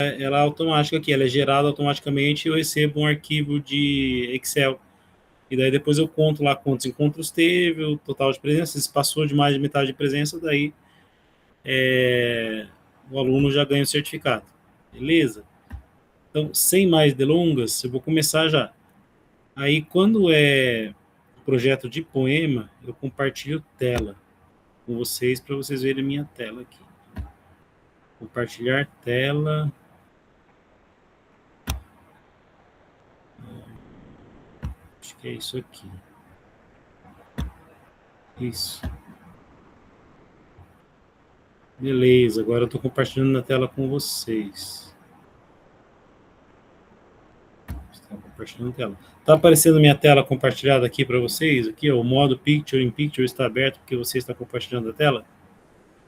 ela é automática aqui, ela é gerada automaticamente e eu recebo um arquivo de Excel. E daí depois eu conto lá quantos encontros teve, o total de presença, se passou de mais de metade de presença, daí o aluno já ganha o certificado. Beleza? Então, sem mais delongas, eu vou começar já. Aí, quando é projeto de poema, eu compartilho tela com vocês, para vocês verem a minha tela aqui. Compartilhar tela. Acho que é isso aqui. Isso. Beleza, agora eu estou compartilhando na tela com vocês. Está compartilhando a tela. Está aparecendo minha tela compartilhada aqui para vocês? Aqui, ó, o modo Picture in Picture está aberto porque você está compartilhando a tela?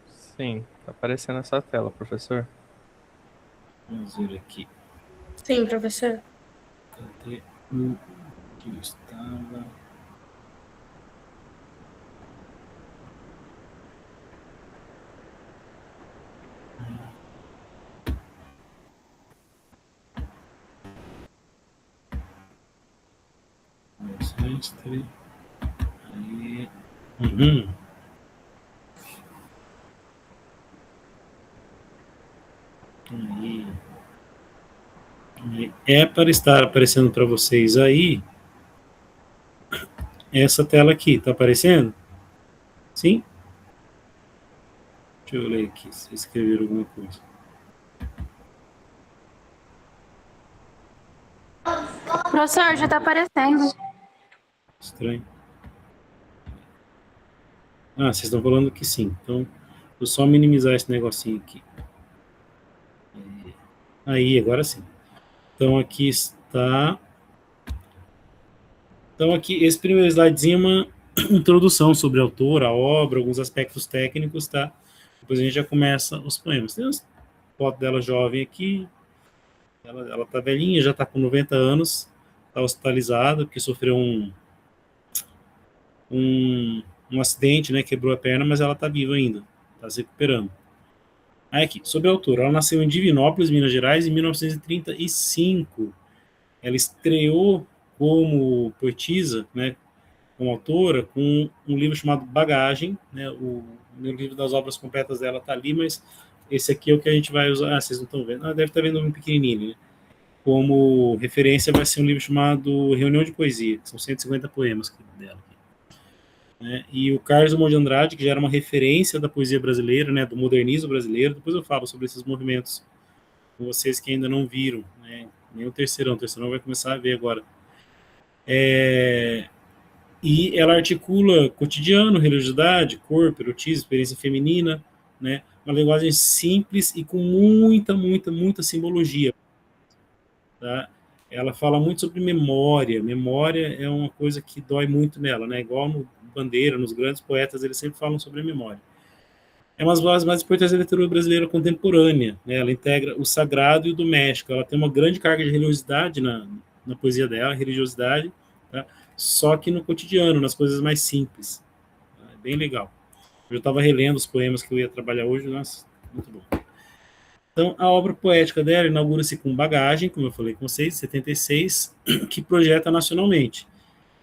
Sim, tá aparecendo a sua tela, professor. Vamos ver aqui. Sim, professor. Cadê o que eu estava? Mestre. Aí. Uhum. Aí. É para estar aparecendo para vocês aí essa tela aqui, tá aparecendo? Sim? Deixa eu ler aqui, se escreveram alguma coisa. Professor, já está aparecendo. Estranho. Ah, vocês estão falando que sim. Então, vou só minimizar esse negocinho aqui. Aí, agora sim. Então, aqui está. Então, aqui, esse primeiro slidezinho é uma introdução sobre a autora, a obra, alguns aspectos técnicos, tá? Depois a gente já começa os poemas. Tem uma foto dela jovem aqui. Ela tá velhinha, já tá com 90 anos. Tá hospitalizada, porque sofreu um acidente, né? Quebrou a perna, mas ela tá viva ainda. Tá se recuperando. Aí aqui, sobre a autora. Ela nasceu em Divinópolis, Minas Gerais, em 1935. Ela estreou como poetisa, né? Como autora, com um livro chamado Bagagem, né? O livro das obras completas dela tá ali, mas esse aqui é o que a gente vai usar. Ah, vocês não estão vendo? Ah, deve estar vendo um pequenininho, né? Como referência vai ser um livro chamado Reunião de Poesia, que são 150 poemas dela. Né? E o Carlos Drummond de Andrade, que já era uma referência da poesia brasileira, né? Do modernismo brasileiro. Depois eu falo sobre esses movimentos com vocês que ainda não viram, né? Nem o terceirão vai começar a ver agora. E ela articula cotidiano, religiosidade, corpo, erotismo, experiência feminina, né? Uma linguagem simples e com muita simbologia. Tá? Ela fala muito sobre memória. Memória é uma coisa que dói muito nela, né? Igual no Bandeira, nos grandes poetas, eles sempre falam sobre a memória. É uma das vozes mais importantes da literatura brasileira contemporânea. Né? Ela integra o sagrado e o doméstico. Ela tem uma grande carga de religiosidade na poesia dela, religiosidade, tá? Só que no cotidiano, nas coisas mais simples. Tá? É bem legal. Eu estava relendo os poemas que eu ia trabalhar hoje, nossa, muito bom. Então, a obra poética dela inaugura-se com Bagagem, como eu falei com vocês, 76, que projeta nacionalmente.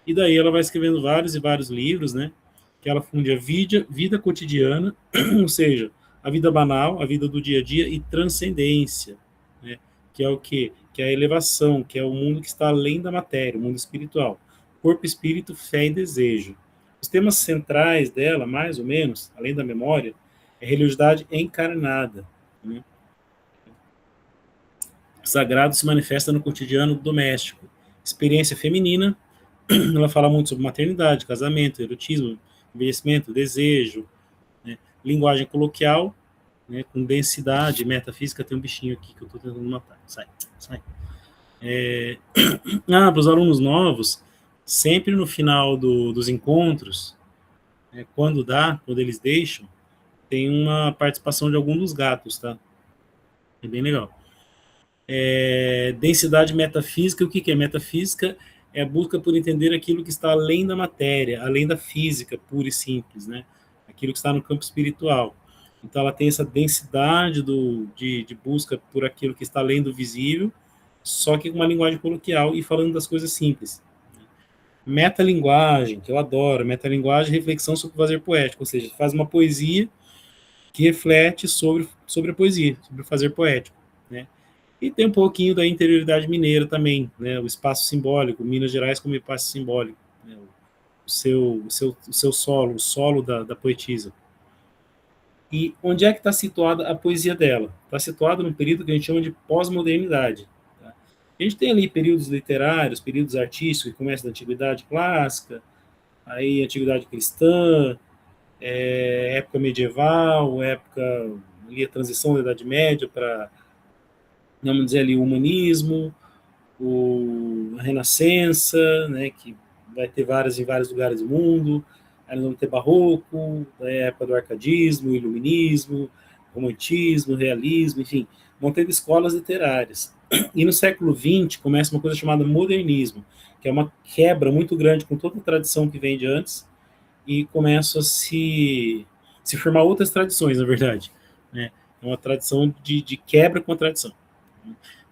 E daí ela vai escrevendo vários e vários livros, né? Que ela funde a vida cotidiana, ou seja, a vida banal, a vida do dia a dia e transcendência, né? Que é o quê? Que é a elevação, que é o mundo que está além da matéria, o mundo espiritual. Corpo, espírito, fé e desejo. Os temas centrais dela, mais ou menos, além da memória, é a religiosidade encarnada, né? O sagrado se manifesta no cotidiano doméstico. Experiência feminina, ela fala muito sobre maternidade, casamento, erotismo, envelhecimento, desejo, né? Linguagem coloquial, né? Com densidade, metafísica, tem um bichinho aqui que eu estou tentando matar. Sai. Para os alunos novos, sempre no final dos encontros, né, quando eles deixam, tem uma participação de algum dos gatos, tá? É bem legal. Densidade metafísica, o que é metafísica? É a busca por entender aquilo que está além da matéria, além da física pura e simples, né? Aquilo que está no campo espiritual. Então ela tem essa densidade de busca por aquilo que está além do visível, só que com uma linguagem coloquial e falando das coisas simples. Metalinguagem, que eu adoro, metalinguagem, reflexão sobre o fazer poético, ou seja, faz uma poesia que reflete sobre a poesia, sobre o fazer poético, né? E tem um pouquinho da interioridade mineira também, né? O espaço simbólico, Minas Gerais como espaço simbólico, né? O seu solo, o solo da poetisa. E onde é que está situada a poesia dela? Está situada num período que a gente chama de pós-modernidade. Tá? A gente tem ali períodos literários, períodos artísticos, que começam da Antiguidade Clássica, aí Antiguidade Cristã, época medieval, época ali a transição da Idade Média para, vamos dizer ali, o humanismo, a Renascença, né, que vai ter várias em vários lugares do mundo. Aí nós vamos ter barroco, a época do arcadismo, iluminismo, romantismo, realismo, enfim, vão ter escolas literárias. E no século XX começa uma coisa chamada modernismo, que é uma quebra muito grande com toda a tradição que vem de antes, e começam a se formar outras tradições, na verdade. Né? É uma tradição de quebra com a tradição.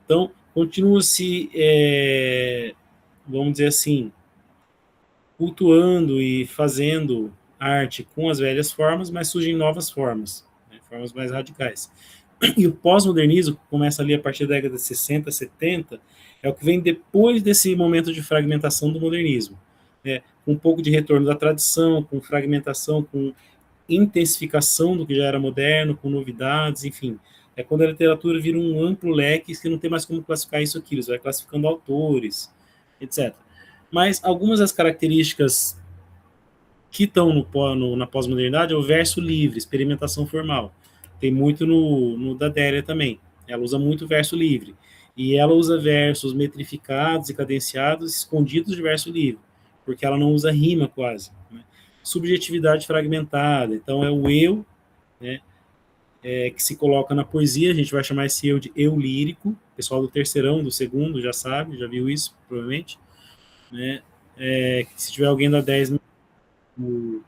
Então, continua-se, vamos dizer assim, cultuando e fazendo arte com as velhas formas, mas surgem novas formas, né? Formas mais radicais. E o pós-modernismo, que começa ali a partir da década de 60, 70, é o que vem depois desse momento de fragmentação do modernismo. Né? Com um pouco de retorno da tradição, com fragmentação, com intensificação do que já era moderno, com novidades, enfim. É quando a literatura vira um amplo leque que não tem mais como classificar isso aqui, você vai classificando autores, etc. Mas algumas das características que estão na pós-modernidade é o verso livre, experimentação formal. Tem muito no da Délia também. Ela usa muito verso livre. E ela usa versos metrificados e cadenciados, escondidos de verso livre, porque ela não usa rima quase. Né? Subjetividade fragmentada. Então é o eu, né, que se coloca na poesia, a gente vai chamar esse eu de eu lírico. O pessoal do terceirão, do segundo, já sabe, já viu isso, provavelmente. Né? Se tiver alguém da 10 no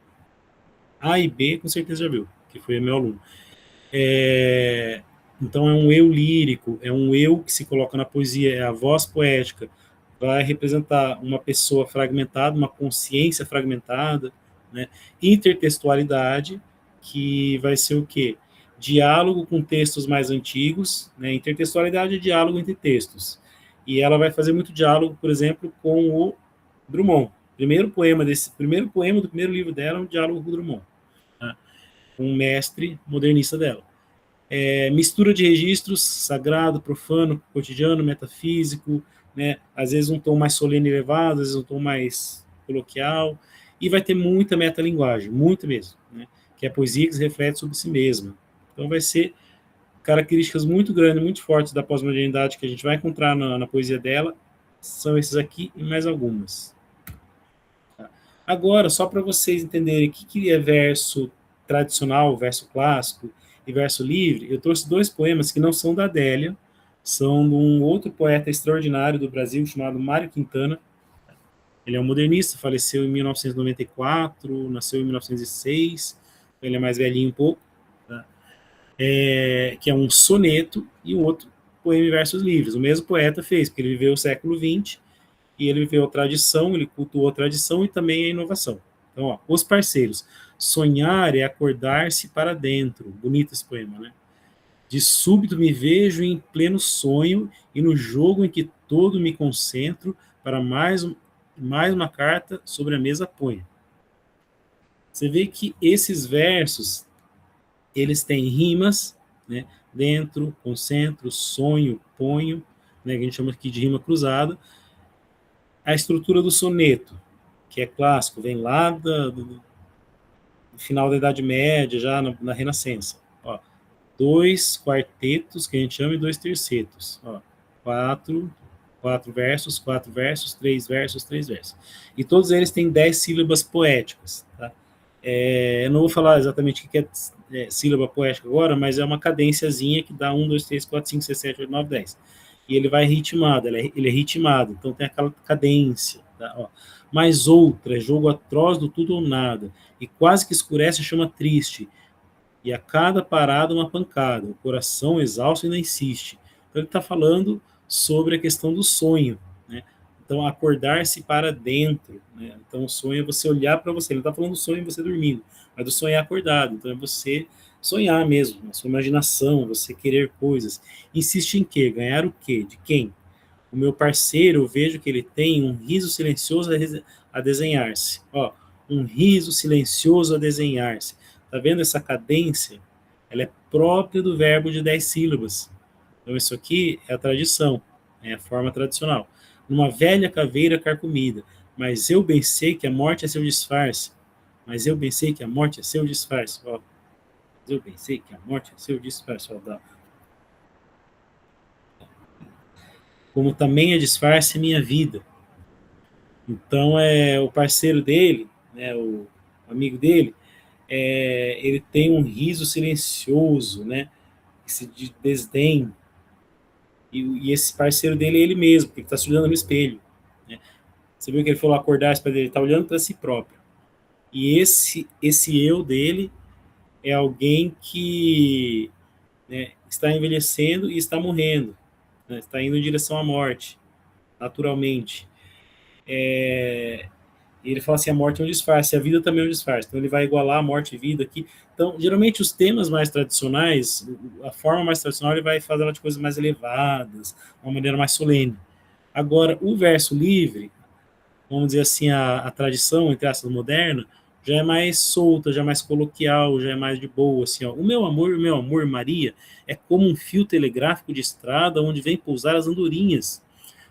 A e B, com certeza já viu, que foi meu aluno. Então é um eu lírico, é um eu que se coloca na poesia, é a voz poética, vai representar uma pessoa fragmentada, uma consciência fragmentada, né? Intertextualidade, que vai ser o quê? Diálogo com textos mais antigos, né? Intertextualidade é diálogo entre textos. E ela vai fazer muito diálogo, por exemplo, com o Drummond. Primeiro poema do primeiro livro dela é um diálogo com o Drummond, né? Um mestre modernista dela. Mistura de registros, sagrado, profano, cotidiano, metafísico, né? Às vezes um tom mais solene e elevado, às vezes um tom mais coloquial, e vai ter muita metalinguagem, muito mesmo, né? Que é a poesia que se reflete sobre si mesma. Então vai ser características muito grandes, muito fortes da pós-modernidade que a gente vai encontrar na poesia dela, são esses aqui e mais algumas. Agora, só para vocês entenderem o que é verso tradicional, verso clássico e verso livre, eu trouxe dois poemas que não são da Adélia, são de um outro poeta extraordinário do Brasil chamado Mário Quintana. Ele é um modernista, faleceu em 1994, nasceu em 1906, ele é mais velhinho um pouco, tá? Que é um soneto e um outro poema em versos livres. O mesmo poeta fez, porque ele viveu o século XX, e ele viveu a tradição, ele cultuou a tradição e também a inovação. Então, ó, os parceiros. Sonhar é acordar-se para dentro. Bonito esse poema, né? De súbito me vejo em pleno sonho e no jogo em que todo me concentro para mais uma carta sobre a mesa ponho. Você vê que esses versos, eles têm rimas, né? Dentro, concentro, sonho, ponho, né? Que a gente chama aqui de rima cruzada. A estrutura do soneto, que é clássico, vem lá do final da Idade Média, já na Renascença. Ó, 2 quartetos, que a gente chama, e 2 tercetos. Ó, 4 versos, 4 versos, 3 versos, 3 versos. E todos eles têm 10 sílabas poéticas. Tá? Eu não vou falar exatamente o que é sílaba poética agora, mas é uma cadênciazinha que dá 1, 2, 3, 4, 5, 6, 7, 8, 9, 10. E ele vai ritmado, ele é ritmado, então tem aquela cadência. Tá? Ó. Mais outra, jogo atroz do tudo ou nada, e quase que escurece, chama triste. e a cada parada uma pancada, o coração exausto ainda insiste. Então ele está falando sobre a questão do sonho, né? Então acordar-se para dentro, né? Então o sonho é você olhar para você, ele não está falando do sonho você dormindo, mas do sonhar acordado, então é você sonhar mesmo, a sua imaginação, você querer coisas. Insiste em quê? Ganhar o quê? De quem? O meu parceiro, eu vejo que ele tem um riso silencioso a desenhar-se. Ó, um riso silencioso a desenhar-se. Tá vendo essa cadência? Ela é própria do verbo de 10 sílabas. Então isso aqui é a tradição, é a forma tradicional. Numa velha caveira carcomida, mas eu bem sei que a morte é seu disfarce. Mas eu bem sei que a morte é seu disfarce. Ó, mas eu bem sei que a morte é seu disfarce. Ó, como também é disfarce minha vida. Então, o parceiro dele, né, o amigo dele, ele tem um riso silencioso, né, esse de desdém, e esse parceiro dele é ele mesmo, porque ele está se olhando no espelho. Né? Você viu que ele falou acordar para ele, ele está olhando para si próprio. E esse eu dele é alguém que, né, está envelhecendo e está morrendo, né, está indo em direção à morte, naturalmente. E ele fala assim, a morte é um disfarce, a vida também é um disfarce. Então ele vai igualar a morte e vida aqui. Então, geralmente os temas mais tradicionais, a forma mais tradicional, ele vai fazer ela de coisas mais elevadas, uma maneira mais solene. Agora, o verso livre, vamos dizer assim, a tradição, entre aspas, moderna, já é mais solta, já é mais coloquial, já é mais de boa, assim, ó. O meu amor, Maria, é como um fio telegráfico de estrada onde vem pousar as andorinhas.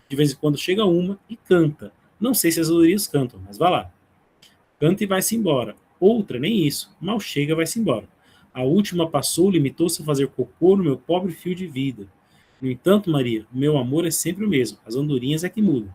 De vez em quando chega uma e canta. Não sei se as andorinhas cantam, mas vá lá. Canta e vai-se embora. Outra, nem isso. Mal chega, vai-se embora. A última passou, limitou-se a fazer cocô no meu pobre fio de vida. No entanto, Maria, o meu amor é sempre o mesmo. As andorinhas é que mudam.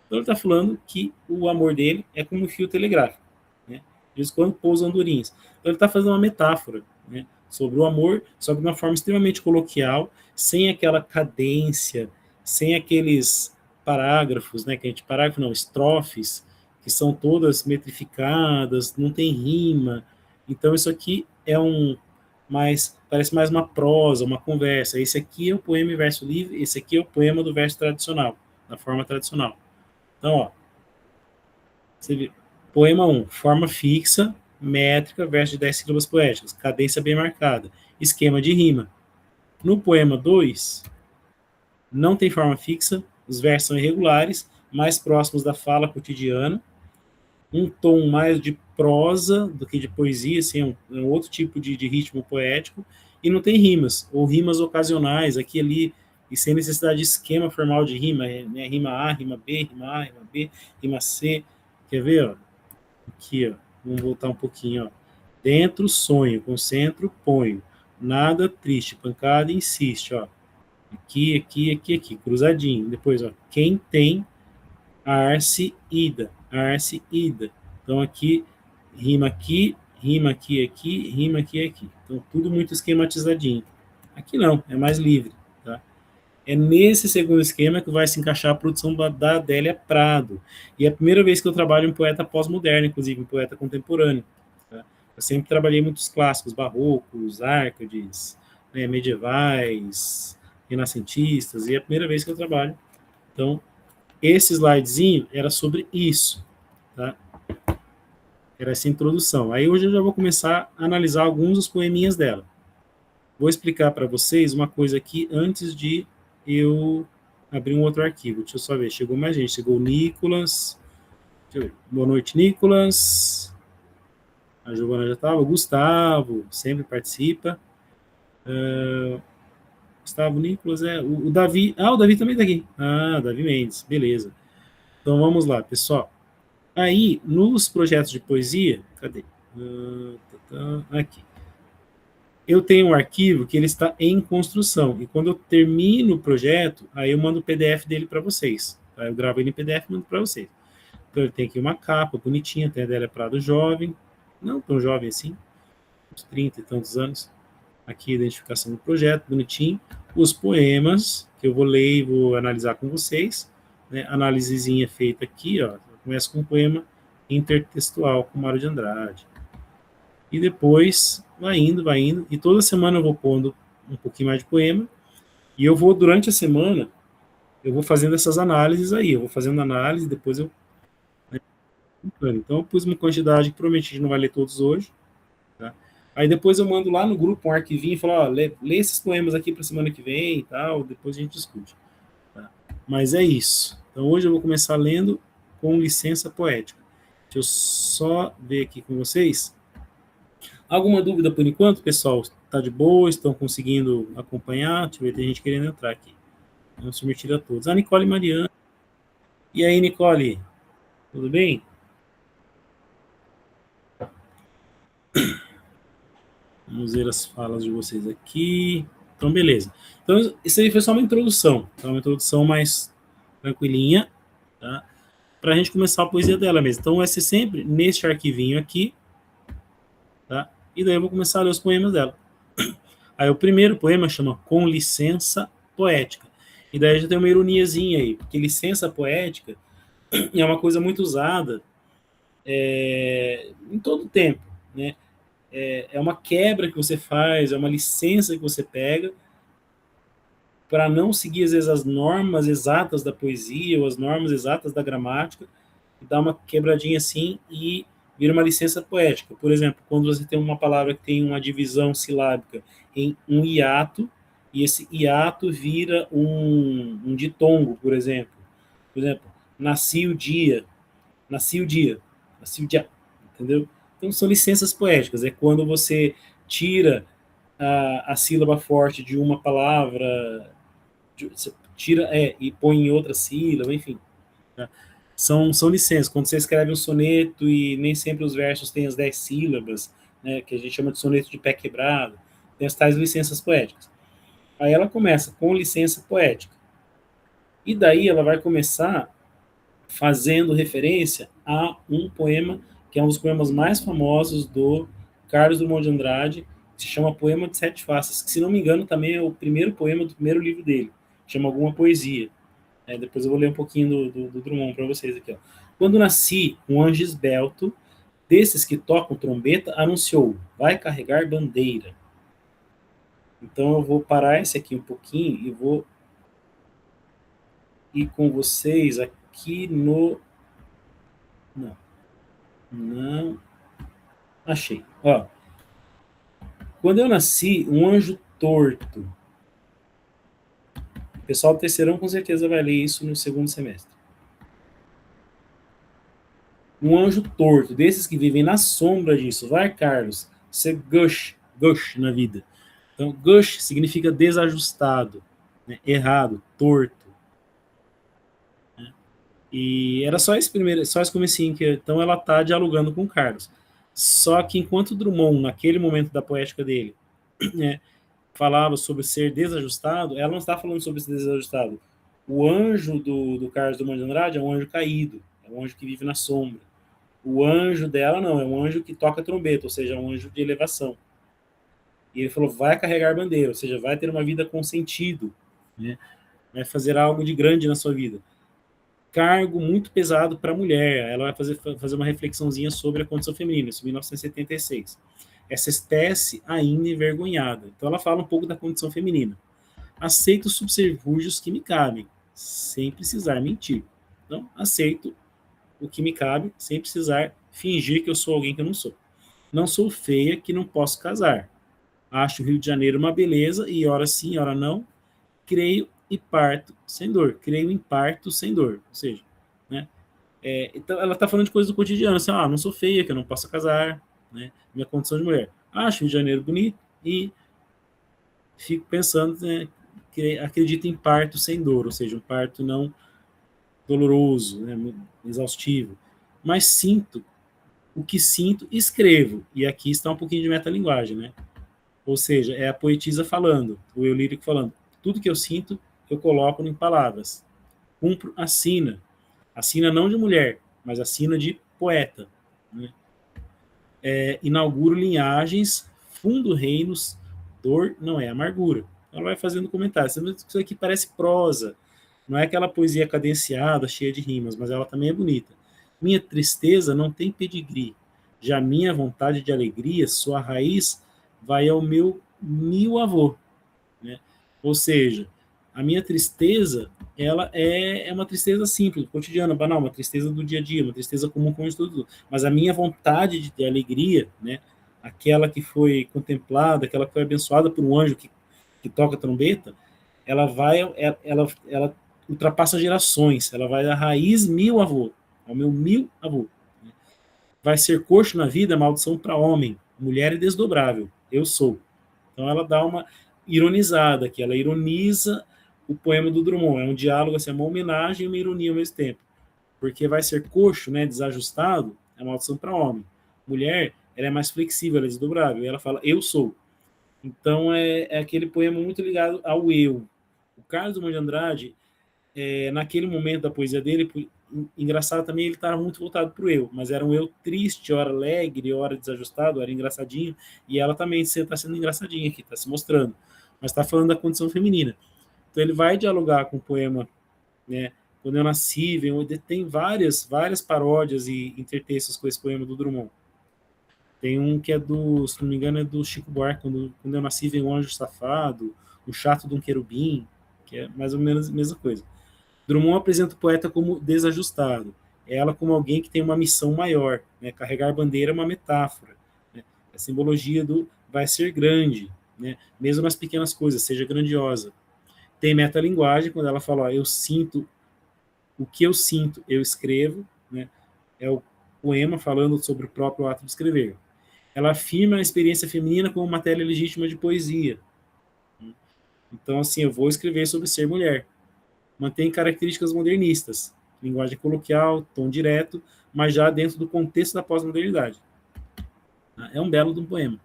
Então ele está falando que o amor dele é como um fio telegráfico. Né? De vez em quando pousa andorinhas. Então ele está fazendo uma metáfora, né, sobre o amor, só que de uma forma extremamente coloquial, sem aquela cadência, sem aqueles parágrafos, né, que a gente parágrafo não, estrofes, que são todas metrificadas, não tem rima. Então isso aqui é parece mais uma prosa, uma conversa. Esse aqui é o poema em verso livre, esse aqui é o poema do verso tradicional, da forma tradicional. Então, ó, você vê, poema 1, forma fixa, métrica, verso de 10 sílabas poéticas, cadência bem marcada, esquema de rima. No poema 2, não tem forma fixa, os versos são irregulares, mais próximos da fala cotidiana, um tom mais de prosa do que de poesia, assim, é um outro tipo de ritmo poético, e não tem rimas, ou rimas ocasionais, aqui e ali, e sem necessidade de esquema formal de rima, né? Rima A, rima B, rima A, rima B, rima C. Quer ver? Ó? Aqui, ó, vamos voltar um pouquinho. Ó. Dentro, sonho, concentro, ponho. Nada triste, pancada, insiste. Ó. Aqui, aqui, aqui, aqui, cruzadinho. Depois, ó, quem tem arce, ida. Arce, ida. Então, aqui, rima aqui, aqui, rima aqui, aqui. Então, tudo muito esquematizadinho. Aqui não, é mais livre. Tá? É nesse segundo esquema que vai se encaixar a produção da Adélia Prado. E é a primeira vez que eu trabalho em poeta pós-moderno, inclusive, em poeta contemporâneo. Tá? Eu sempre trabalhei muitos clássicos, barrocos, árcades, né, medievais, renascentistas, e é a primeira vez que eu trabalho. Então, esse slidezinho era sobre isso. Tá? Era essa introdução. Aí hoje eu já vou começar a analisar alguns dos poeminhas dela. Vou explicar para vocês uma coisa aqui antes de eu abrir um outro arquivo. Deixa eu só ver. Chegou mais gente. Chegou o Nicolas. Deixa eu ver. Boa noite, Nicolas. A Giovana já estava. O Gustavo sempre participa. Gustavo, Nicolas, o Davi. Ah, o Davi também está aqui. Ah, Davi Mendes. Beleza. Então vamos lá, pessoal. Aí, nos projetos de poesia, cadê? Aqui. Eu tenho um arquivo que ele está em construção, e quando eu termino o projeto, aí eu mando o PDF dele para vocês. Tá? Eu gravo ele em PDF e mando para vocês. Então ele tem aqui uma capa bonitinha, tem a Adélia Prado jovem, não tão jovem assim, uns 30 e tantos anos. Aqui a identificação do projeto, bonitinho. Os poemas, que eu vou ler e vou analisar com vocês. Né? Análisezinha feita aqui, ó. Começa com um poema intertextual com Mário de Andrade. e depois vai indo, e toda semana eu vou pondo um pouquinho mais de poema, e eu vou, durante a semana, eu vou fazendo essas análises aí, eu vou fazendo análise, depois eu... Então eu pus uma quantidade que provavelmente a gente não vai ler todos hoje, tá? Aí depois eu mando lá no grupo um arquivinho e falo, ó, lê esses poemas aqui para semana que vem e tal, depois a gente discute. Tá? Mas é isso. Então hoje eu vou começar lendo com licença poética. Deixa eu só ver aqui com vocês. Alguma dúvida por enquanto, pessoal? Tá de boa? Estão conseguindo acompanhar? Deixa eu ver, tem gente querendo entrar aqui. Vamos submeter a todos. A Nicole Mariana. E aí, Nicole? Tudo bem? Vamos ver as falas de vocês aqui. Então, beleza. Então, isso aí foi só uma introdução. Então, uma introdução mais tranquilinha, tá? Para a gente começar a poesia dela mesmo. Então, vai ser sempre neste arquivinho aqui, tá? E daí eu vou começar a ler os poemas dela. Aí, o primeiro poema chama Com Licença Poética. E daí já tem uma ironiazinha aí, porque licença poética é uma coisa muito usada em todo o tempo, né? É uma quebra que você faz, é uma licença que você pega para não seguir, às vezes, as normas exatas da poesia ou as normas exatas da gramática, e dar uma quebradinha assim e vira uma licença poética. Por exemplo, quando você tem uma palavra que tem uma divisão silábica em um hiato, e esse hiato vira um ditongo, por exemplo. Por exemplo, nasci o dia, nasci o dia, nasci o dia, entendeu? Então são licenças poéticas, é quando você tira a sílaba forte de uma palavra, você tira e põe em outra sílaba, enfim. Tá? São licenças. Quando você escreve um soneto e nem sempre os versos têm as 10 sílabas, né, que a gente chama de soneto de pé quebrado, tem as tais licenças poéticas. Aí ela começa com licença poética. E daí ela vai começar fazendo referência a um poema que é um dos poemas mais famosos do Carlos Drummond de Andrade, que se chama Poema de Sete Faces, que, se não me engano, também é o primeiro poema do primeiro livro dele, chama Alguma Poesia. Depois eu vou ler um pouquinho do Drummond para vocês aqui. Ó. Quando nasci, um anjo esbelto, desses que tocam trombeta, anunciou, vai carregar bandeira. Então eu vou parar esse aqui um pouquinho e vou ir com vocês aqui no... Não. Achei. Ó. Quando eu nasci, um anjo torto. O pessoal do terceirão com certeza vai ler isso no segundo semestre. Um anjo torto, desses que vivem na sombra disso. Vai, Carlos, ser gush na vida. Então, gush significa desajustado, né? Errado, torto. Né? E era só esse comecinho que então ela tá dialogando com o Carlos. Só que enquanto Drummond, naquele momento da poética dele, né, falava sobre ser desajustado, ela não está falando sobre ser desajustado. O anjo do Carlos Drummond de Andrade é um anjo caído, é um anjo que vive na sombra. O anjo dela não, é um anjo que toca trombeta, ou seja, um anjo de elevação. E ele falou, vai carregar bandeira, ou seja, vai ter uma vida com sentido, né? Vai fazer algo de grande na sua vida. Cargo muito pesado para a mulher, ela vai fazer uma reflexãozinha sobre a condição feminina, isso em 1976. Essa espécie ainda envergonhada. Então ela fala um pouco da condição feminina. Aceito os subterfúgios que me cabem, sem precisar mentir. Então, aceito o que me cabe, sem precisar fingir que eu sou alguém que eu não sou. Não sou feia que não posso casar. Acho o Rio de Janeiro uma beleza, e ora sim, ora não. Creio e parto sem dor. Creio em parto sem dor. Ou seja, né? Então ela está falando de coisas do cotidiano. Assim, não sou feia, que eu não posso casar, né? Minha condição de mulher. Acho o Rio de Janeiro bonito e fico pensando, né, que acredito em parto sem dor, ou seja, um parto não doloroso, né, exaustivo. Mas sinto o que sinto e escrevo. E aqui está um pouquinho de metalinguagem, né? Ou seja, é a poetisa falando, o eu lírico falando. Tudo que eu sinto, eu coloco em palavras. Cumpro a sina. A sina não de mulher, mas a sina de poeta. Né? Inauguro linhagens, fundo reinos, dor não é amargura. Ela vai fazendo comentários. Isso aqui parece prosa. Não é aquela poesia cadenciada, cheia de rimas, mas ela também é bonita. Minha tristeza não tem pedigree. Já minha vontade de alegria, sua raiz vai ao meu 1000 avô, né? Ou seja, a minha tristeza, ela é uma tristeza simples, cotidiana, banal, uma tristeza do dia a dia, uma tristeza comum com tudo. Mas a minha vontade de alegria, né? Aquela que foi contemplada, aquela que foi abençoada por um anjo que toca a trombeta, ela ultrapassa gerações, ela vai da raiz 1000 avô, ao meu 1000 avô. Vai ser coxo na vida, maldição para homem, mulher é desdobrável, eu sou. Então ela dá uma ironizada aqui, ela ironiza o poema do Drummond, é um diálogo, assim, é uma homenagem e uma ironia ao mesmo tempo, porque vai ser coxo, né, desajustado, é maldição para homem. Mulher, ela é mais flexível, ela é desdobrável, e ela fala, eu sou. Então é aquele poema muito ligado ao eu. O Carlos Drummond de Andrade, naquele momento da poesia dele, engraçado também, ele estava muito voltado para o eu, mas era um eu triste, hora alegre, hora desajustado, hora engraçadinho, e ela também está sendo engraçadinha aqui, está se mostrando, mas está falando da condição feminina. Então ele vai dialogar com o poema, né, Quando Eu Nasci, tem várias paródias e intertextos com esse poema do Drummond. Tem um que é se não me engano, é do Chico Buarque, quando Eu Nasci, Vem um Anjo Safado, O Chato de um Querubim, que é mais ou menos a mesma coisa. Drummond apresenta o poeta como desajustado, ela como alguém que tem uma missão maior, né? Carregar bandeira é uma metáfora, né? A simbologia do vai ser grande, né? Mesmo nas pequenas coisas, seja grandiosa. Tem metalinguagem, quando ela fala, ó, eu sinto, o que eu sinto, eu escrevo, né? É o poema falando sobre o próprio ato de escrever. Ela afirma a experiência feminina como matéria legítima de poesia. Então, assim, eu vou escrever sobre ser mulher. Mantém características modernistas, linguagem coloquial, tom direto, mas já dentro do contexto da pós-modernidade. É um belo de um poema.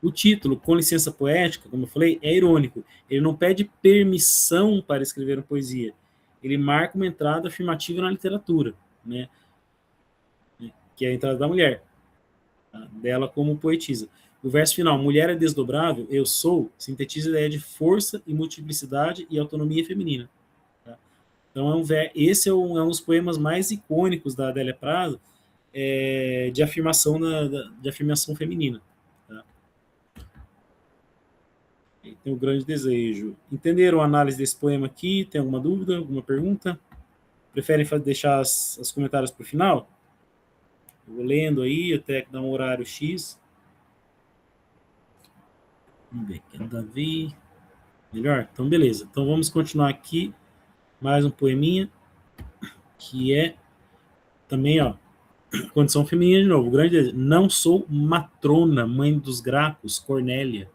O título, Com Licença Poética, como eu falei, é irônico. Ele não pede permissão para escrever uma poesia. Ele marca uma entrada afirmativa na literatura, né? Que é a entrada da mulher, tá? Dela como poetisa. O verso final, mulher é desdobrável, eu sou, sintetiza a ideia de força e multiplicidade e autonomia feminina. Então, esse é um dos poemas mais icônicos da Adélia Prado, de afirmação feminina. Tá? Tem o grande desejo. Entenderam a análise desse poema aqui? Tem alguma dúvida, alguma pergunta? Preferem deixar os comentários para o final? Eu vou lendo aí, até que dá um horário X. Vamos ver, aqui é Davi. Melhor? Então, beleza. Então, vamos continuar aqui. Mais um poeminha, que é também, ó, condição feminina de novo. Grande, não sou matrona, mãe dos Gracos, Cornélia.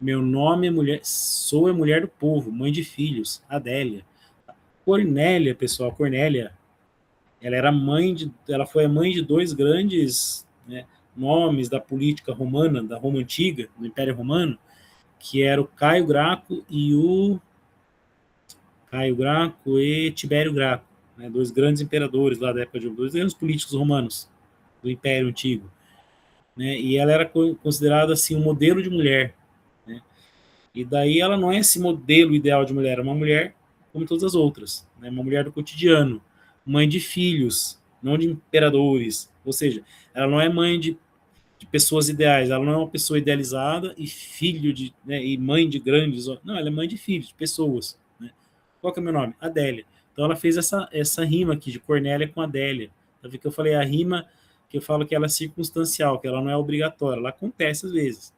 Meu nome é mulher, sou a mulher do povo, mãe de filhos, Adélia. Cornélia, pessoal, Cornélia, ela foi a mãe de dois grandes, né, nomes da política romana, da Roma antiga, do Império Romano, que era o Caio Graco e Tibério Graco, né, dois grandes imperadores lá da época de dois grandes políticos romanos do Império Antigo, né? E ela era considerada assim um modelo de mulher, né? E daí ela não é esse modelo ideal de mulher, é uma mulher como todas as outras, né? Uma mulher do cotidiano, mãe de filhos, não de imperadores, ou seja, ela não é mãe de pessoas ideais, ela não é uma pessoa idealizada e filho de, né, e mãe de grandes, não, ela é mãe de filhos, de pessoas, né? Qual que é o meu nome? Adélia. Então ela fez essa rima aqui de Cornélia com Adélia. Tá vendo que eu falei a rima que eu falo que ela é circunstancial, que ela não é obrigatória, ela acontece às vezes.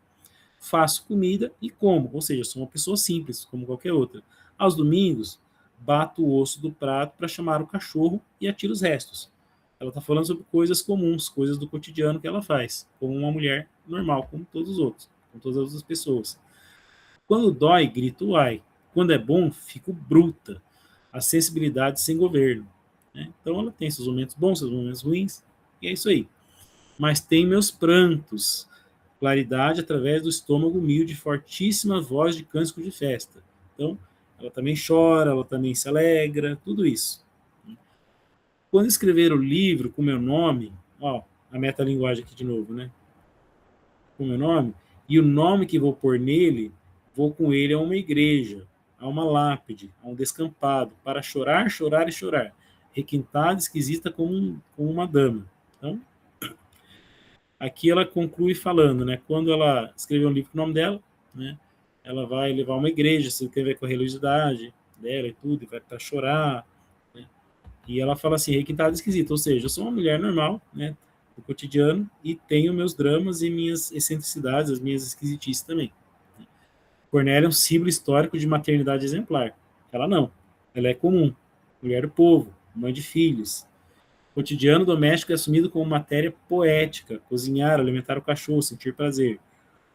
Faço comida e como, ou seja, sou uma pessoa simples, como qualquer outra. Aos domingos, bato o osso do prato para chamar o cachorro e atiro os restos. Ela está falando sobre coisas comuns, coisas do cotidiano que ela faz, como uma mulher normal, como todos os outros, como todas as outras pessoas. Quando dói, grito ai. Quando é bom, fico bruta. A sensibilidade sem governo, né? Então ela tem seus momentos bons, seus momentos ruins, e é isso aí. Mas tem meus prantos, claridade através do estômago humilde, fortíssima voz de cântico de festa. Então, ela também chora, ela também se alegra, tudo isso. Quando escrever o livro com meu nome, ó, a metalinguagem aqui de novo, né? Com meu nome, e o nome que vou pôr nele, vou com ele a uma igreja, a uma lápide, a um descampado, para chorar, chorar e chorar, requintada, esquisita como uma dama. Então, Aqui ela conclui falando, né, quando ela escreveu um livro com o nome dela, né, ela vai levar uma igreja, se inscrever com a religiosidade dela e tudo, e vai para chorar, né, e ela fala assim, requintada esquisita, ou seja, eu sou uma mulher normal, né, do cotidiano, e tenho meus dramas e minhas excentricidades, as minhas esquisitices também. Cornélia é um símbolo histórico de maternidade exemplar. Ela não, ela é comum, mulher do povo, mãe de filhos. O cotidiano doméstico é assumido como matéria poética, cozinhar, alimentar o cachorro, sentir prazer.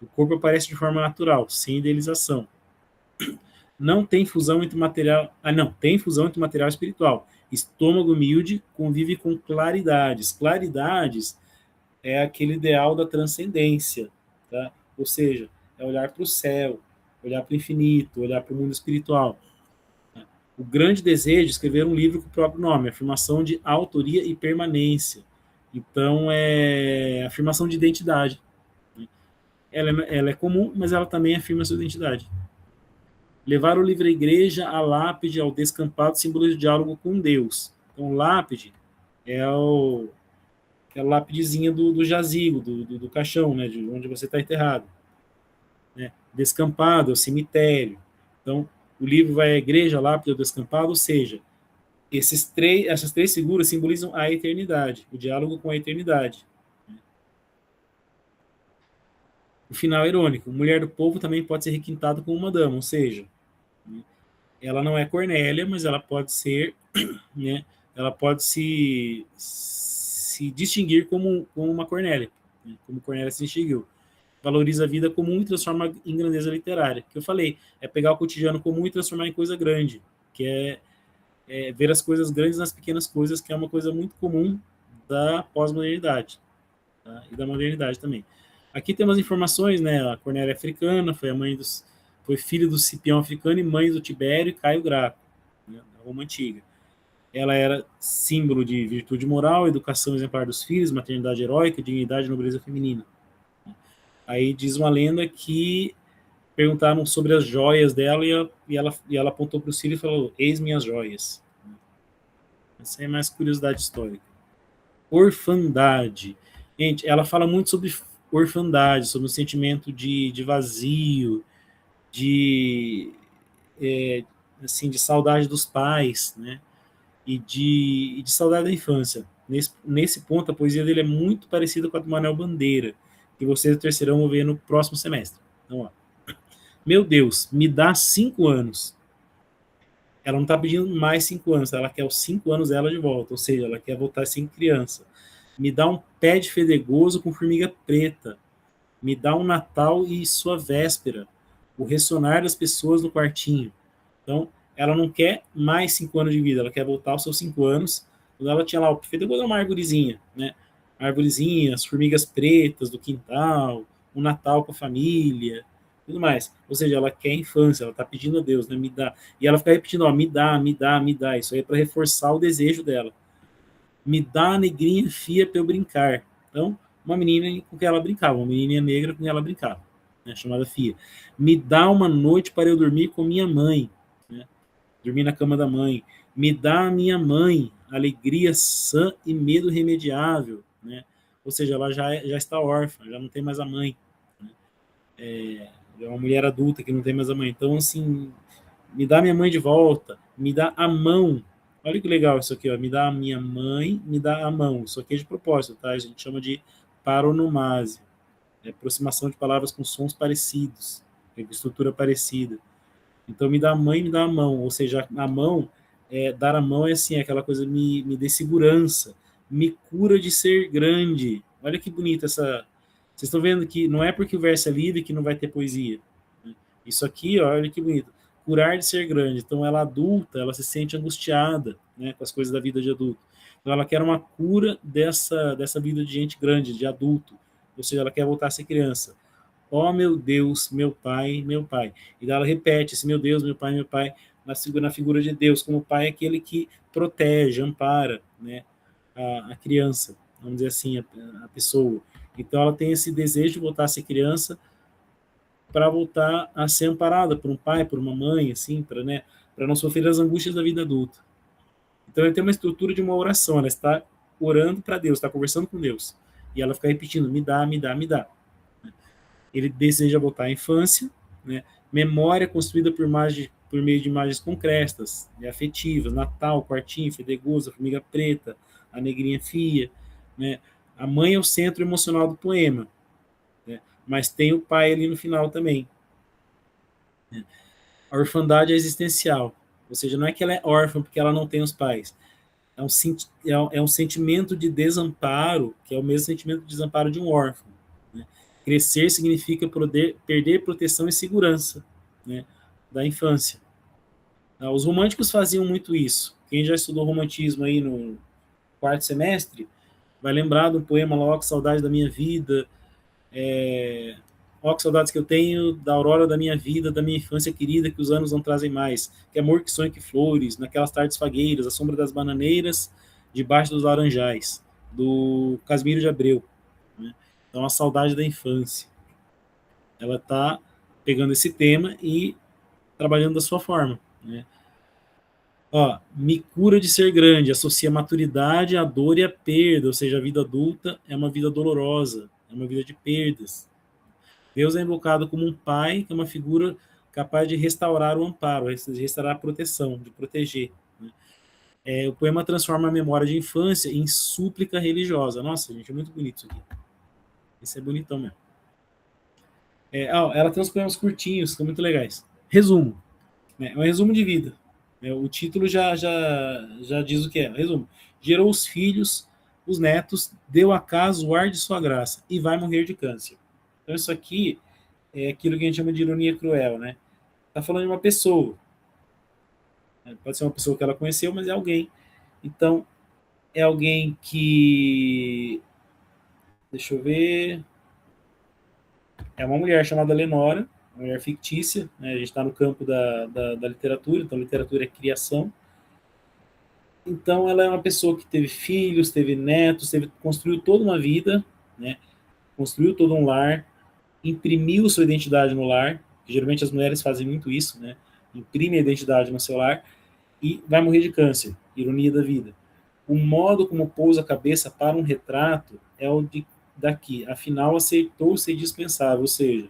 O corpo aparece de forma natural, sem idealização. Não tem fusão entre material. Não, tem fusão entre material e espiritual. Estômago humilde convive com claridades. Claridades é aquele ideal da transcendência, tá? Ou seja, é olhar para o céu, olhar para o infinito, olhar para o mundo espiritual. O grande desejo de escrever um livro com o próprio nome, afirmação de autoria e permanência. Então, é afirmação de identidade. Ela é comum, mas ela também afirma a sua identidade. Levar o livro à igreja, à lápide, ao descampado, simboliza o diálogo com Deus. Então, lápide é a lápidezinha do jazigo, do caixão, né, de onde você está enterrado. Né? Descampado é o cemitério. Então, o livro vai à igreja, à lápide, ao descampado, ou seja, essas três figuras simbolizam a eternidade, o diálogo com a eternidade. O final é irônico. Mulher do povo também pode ser requintada como uma dama, ou seja, ela não é Cornélia, mas ela pode ser, né, ela pode se distinguir como uma Cornélia, né, como Cornélia se distinguiu. Valoriza a vida comum e transforma em grandeza literária. Que eu falei, é pegar o cotidiano comum e transformar em coisa grande, que é ver as coisas grandes nas pequenas coisas, que é uma coisa muito comum da pós-modernidade, tá? E da modernidade também. Aqui temos informações, né? A Cornélia é africana, foi filha do Cipião africano e mãe do Tibério e Caio Graco, né, da Roma Antiga. Ela era símbolo de virtude moral, educação exemplar dos filhos, maternidade heróica, dignidade e nobreza feminina. Aí diz uma lenda que perguntaram sobre as joias dela e ela apontou para o Círio e falou: eis minhas joias. Essa é mais curiosidade histórica. Orfandade. Gente, ela fala muito sobre orfandade, sobre o sentimento de vazio, de, assim, de saudade dos pais, né? E de saudade da infância. Nesse ponto, a poesia dele é muito parecida com a do Manuel Bandeira, que vocês terceirão ver no próximo semestre. Então, ó. Meu Deus, me dá 5 anos. Ela não está pedindo mais 5 anos, ela quer os 5 anos dela de volta, ou seja, ela quer voltar a ser criança. Me dá um pé de fedegoso com formiga preta. Me dá um Natal e sua véspera. O ressonar das pessoas no quartinho. Então, ela não quer mais 5 anos de vida, ela quer voltar aos seus 5 anos, quando ela tinha lá, o fedegoso é uma arvorezinha, né? Arvorezinha, as formigas pretas do quintal, o Natal com a família, tudo mais. Ou seja, ela quer infância, ela está pedindo a Deus, né? Me dá. E ela fica repetindo, ó, me dá, me dá, me dá. Isso aí é para reforçar o desejo dela. Me dá a negrinha fia para eu brincar. Então, uma menina com quem ela brincava, uma menininha negra com quem ela brincava, né? Chamada Fia. Me dá uma noite para eu dormir com minha mãe, né? Dormir na cama da mãe. Me dá a minha mãe, alegria sã e medo remediável, né? Ou seja, ela já está órfã, já não tem mais a mãe, né? É uma mulher adulta que não tem mais a mãe. Então, assim, me dá minha mãe de volta, me dá a mão. Olha que legal isso aqui, ó. Me dá a minha mãe, me dá a mão. Isso aqui é de propósito, tá? A gente chama de paronomásia. É aproximação de palavras com sons parecidos, com estrutura parecida. Então, me dá a mãe, me dá a mão. Ou seja, a mão, dar a mão é assim, aquela coisa, me dê segurança, me cura de ser grande. Olha que bonita essa... Vocês estão vendo que não é porque o verso é livre que não vai ter poesia. Isso aqui, ó, olha que bonito. Curar de ser grande. Então, ela adulta, ela se sente angustiada, né, com as coisas da vida de adulto. Então, ela quer uma cura dessa vida de gente grande, de adulto. Ou seja, ela quer voltar a ser criança. Ó, meu Deus, meu Pai, meu Pai. E daí ela repete esse meu Deus, meu Pai, na figura de Deus, como Pai é aquele que protege, ampara, né, a criança, vamos dizer assim, a pessoa. Então, ela tem esse desejo de voltar a ser criança para voltar a ser amparada por um pai, por uma mãe, assim, para, né, para não sofrer as angústias da vida adulta. Então, ele tem uma estrutura de uma oração, ela está orando para Deus, está conversando com Deus. E ela fica repetindo, me dá, me dá, me dá. Ele deseja voltar à infância, né? Memória construída por meio de imagens concretas e afetivas, Natal, quartinho, fedegoso, a formiga preta, a negrinha fia, né? A mãe é o centro emocional do poema, né? Mas tem o pai ali no final também. Né? A orfandade é existencial, ou seja, não é que ela é órfã porque ela não tem os pais, é um sentimento de desamparo, que é o mesmo sentimento de desamparo de um órfão. Né? Crescer significa perder proteção e segurança, né, da infância. Os românticos faziam muito isso. Quem já estudou romantismo aí no quarto semestre vai lembrar do poema lá, Ó, que saudade da minha vida, ó, que saudades que eu tenho da aurora da minha vida, da minha infância querida, que os anos não trazem mais. Que amor, que sonho, que flores, naquelas tardes fagueiras, a sombra das bananeiras, debaixo dos laranjais, do Casimiro de Abreu. Né? Então, a saudade da infância. Ela está pegando esse tema e trabalhando da sua forma. Né? Ó, me cura de ser grande, associa a maturidade à dor e à perda, ou seja, a vida adulta é uma vida dolorosa, é uma vida de perdas. Deus é invocado como um pai, que é uma figura capaz de restaurar o amparo, de restaurar a proteção, de proteger. Né? O poema transforma a memória de infância em súplica religiosa. Nossa, gente, é muito bonito isso aqui. Isso é bonitão mesmo. Ela tem uns poemas curtinhos, que são muito legais. Resumo. Né? É um resumo de vida. O título já diz o que é. Resumo. Gerou os filhos, os netos, deu a casa o ar de sua graça e vai morrer de câncer. Então isso aqui é aquilo que a gente chama de ironia cruel, né? Tá falando de uma pessoa. Pode ser uma pessoa que ela conheceu, mas é alguém. Então, é alguém que... Deixa eu ver... É uma mulher chamada Lenora, uma mulher fictícia, né? A gente está no campo da literatura, então literatura é criação. Então, ela é uma pessoa que teve filhos, teve netos, construiu toda uma vida, né? Construiu todo um lar, imprimiu sua identidade no lar, que geralmente as mulheres fazem muito isso, né? Imprime a identidade no seu lar e vai morrer de câncer, ironia da vida. O modo como pousa a cabeça para um retrato é o daqui, afinal aceitou ser dispensável, ou seja,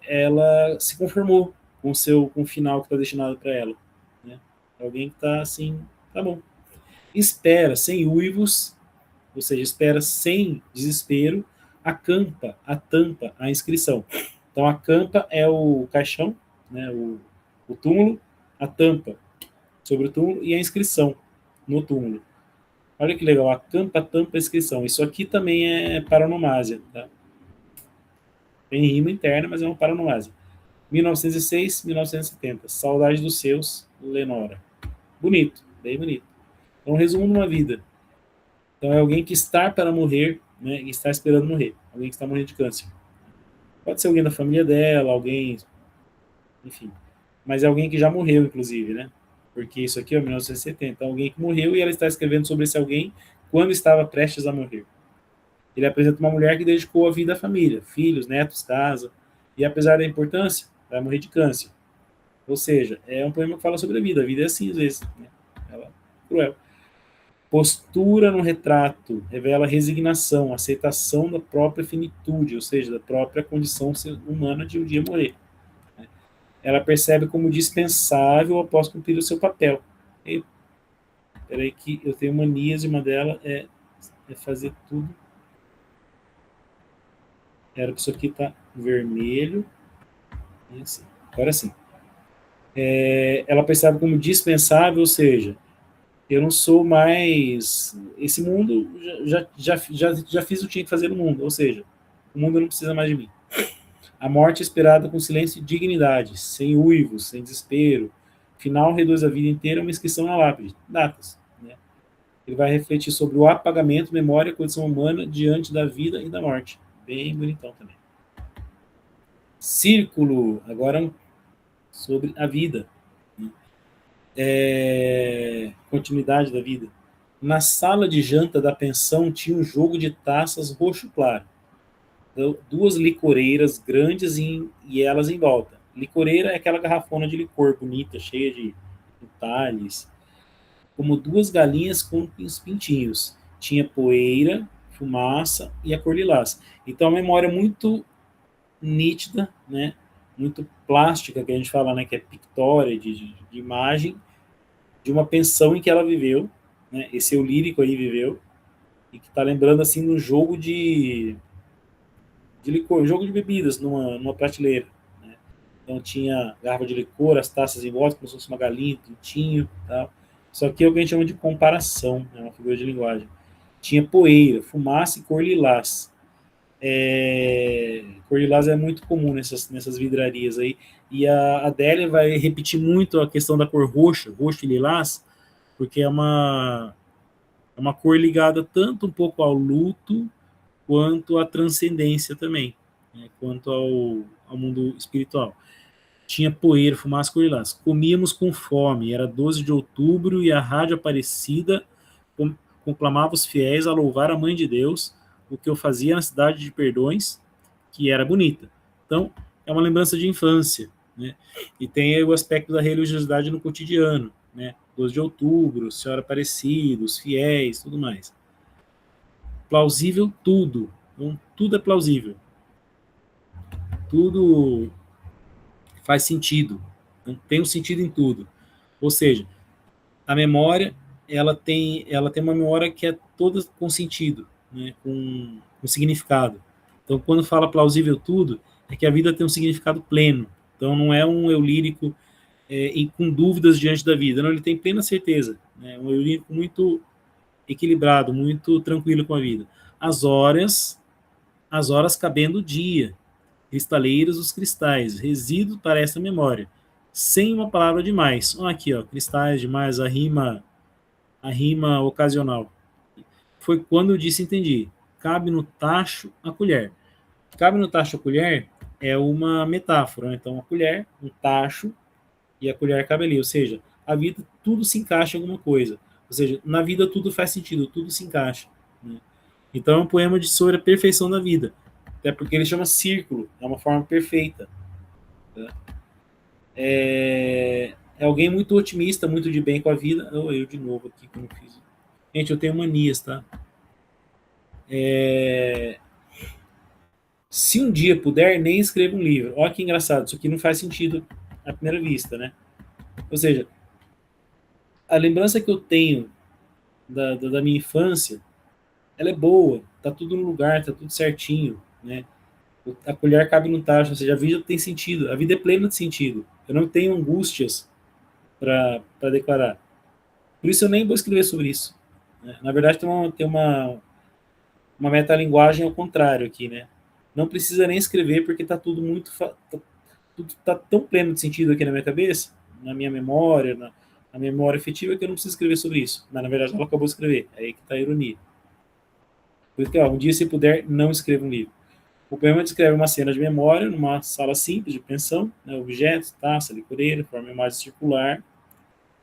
ela se conformou com o final que está destinado para ela. Né? Alguém que está assim, tá bom. Espera sem uivos, ou seja, espera sem desespero, acampa, a tampa, a inscrição. Então, a campa é o caixão, né, o túmulo, a tampa sobre o túmulo e a inscrição no túmulo. Olha que legal, a campa, a tampa, a inscrição. Isso aqui também é paronomásia. Tá? Tem rima interna, mas é uma paronomásia. 1906, 1970. Saudade dos seus, Lenora. Bonito, bem bonito. Então, um resumo de uma vida. Então, é alguém que está para morrer, né, e está esperando morrer. Alguém que está morrendo de câncer. Pode ser alguém da família dela, alguém... Enfim. Mas é alguém que já morreu, inclusive, né? Porque isso aqui é 1970. Alguém que morreu e ela está escrevendo sobre esse alguém quando estava prestes a morrer. Ele apresenta uma mulher que dedicou a vida à família, filhos, netos, casa. E apesar da importância, vai morrer de câncer. Ou seja, é um poema que fala sobre a vida. A vida é assim, às vezes. Né? Ela é cruel. Postura no retrato revela resignação, aceitação da própria finitude, ou seja, da própria condição humana de um dia morrer. Ela percebe como dispensável após cumprir o seu papel. Espera aí que eu tenho manias e uma delas é fazer tudo. Era que isso aqui está vermelho. Assim. Agora sim. Ela percebe como dispensável, ou seja, eu não sou mais... Esse mundo, já fiz o que tinha que fazer no mundo, ou seja, o mundo não precisa mais de mim. A morte é esperada com silêncio e dignidade, sem uivos, sem desespero. Final reduz a vida inteira a uma inscrição na lápide. Datas. Né? Ele vai refletir sobre o apagamento, memória e condição humana diante da vida e da morte. Bem bonitão também. Círculo, agora sobre a vida. Continuidade da vida. Na sala de janta da pensão tinha um jogo de taças roxo claro. Duas licoreiras grandes e elas em volta. Licoreira é aquela garrafona de licor bonita, cheia de detalhes. Como duas galinhas com os pintinhos. Tinha poeira, fumaça e a cor lilás. Então, a memória é muito nítida, né? Muito plástica, que a gente fala, né? Que é pictória, de imagem, de uma pensão em que ela viveu, né? Esse eu lírico aí viveu, e que está lembrando, assim, no jogo de licor, jogo de bebidas, numa prateleira. Né? Então tinha garrafa de licor, as taças em volta, como se fosse uma galinha, tintinho, tal. Só que é o que a gente chama de comparação, né? Uma figura de linguagem. Tinha poeira, fumaça e cor lilás. Cor lilás é muito comum nessas vidrarias aí. E a Adélia vai repetir muito a questão da cor roxa, roxo e lilás, porque é uma cor ligada tanto um pouco ao luto, quanto à transcendência também, né, quanto ao mundo espiritual. Tinha poeira, fumaça, cor lilás. Comíamos com fome, era 12 de outubro e a rádio Aparecida conclamava os fiéis a louvar a Mãe de Deus, o que eu fazia na cidade de Perdões, que era bonita. Então, é uma lembrança de infância, né? E tem aí o aspecto da religiosidade no cotidiano, né? 12 de outubro, Senhora Aparecida, os fiéis, tudo mais. Plausível tudo. Então, tudo é plausível. Tudo faz sentido. Então, tem um sentido em tudo. Ou seja, a memória, ela tem uma memória que é toda com sentido, né? Com significado. Então, quando fala plausível tudo, é que a vida tem um significado pleno. Então, não é um eu lírico e com dúvidas diante da vida. Não, ele tem plena certeza. Né? Um eu lírico muito equilibrado, muito tranquilo com a vida. As horas cabendo o dia, cristaleiros os cristais, resíduo para essa memória, sem uma palavra demais. Olha aqui, ó, cristais demais, a rima ocasional. Foi quando eu disse entendi. Cabe no tacho a colher. Cabe no tacho a colher é uma metáfora. Né? Então, a colher, um tacho, e a colher cabe ali. Ou seja, a vida, tudo se encaixa em alguma coisa. Ou seja, na vida tudo faz sentido, tudo se encaixa. Né? Então, é um poema sobre a perfeição da vida. Até porque ele chama círculo, é uma forma perfeita. Tá? É alguém muito otimista, muito de bem com a vida. Oh, eu de novo aqui, como fiz. Gente, eu tenho manias, tá? Se um dia puder, nem escreva um livro. Olha que engraçado, isso aqui não faz sentido à primeira vista, né? Ou seja, a lembrança que eu tenho da minha infância, ela é boa, tá tudo no lugar, tá tudo certinho, né? A colher cabe no tacho, ou seja, a vida tem sentido, a vida é plena de sentido. Eu não tenho angústias para declarar. Por isso eu nem vou escrever sobre isso. Né? Na verdade, tem uma metalinguagem ao contrário aqui, né? Não precisa nem escrever porque está tudo muito tudo tá tão pleno de sentido aqui na minha cabeça, na minha memória, na memória afetiva, que eu não preciso escrever sobre isso. Mas na verdade ela acabou de escrever. É aí que está a ironia. Por isso que, ó, um dia, se puder, não escreva um livro. O poema descreve uma cena de memória numa sala simples de pensão, né, objetos, taça, licoreira, forma imagem circular,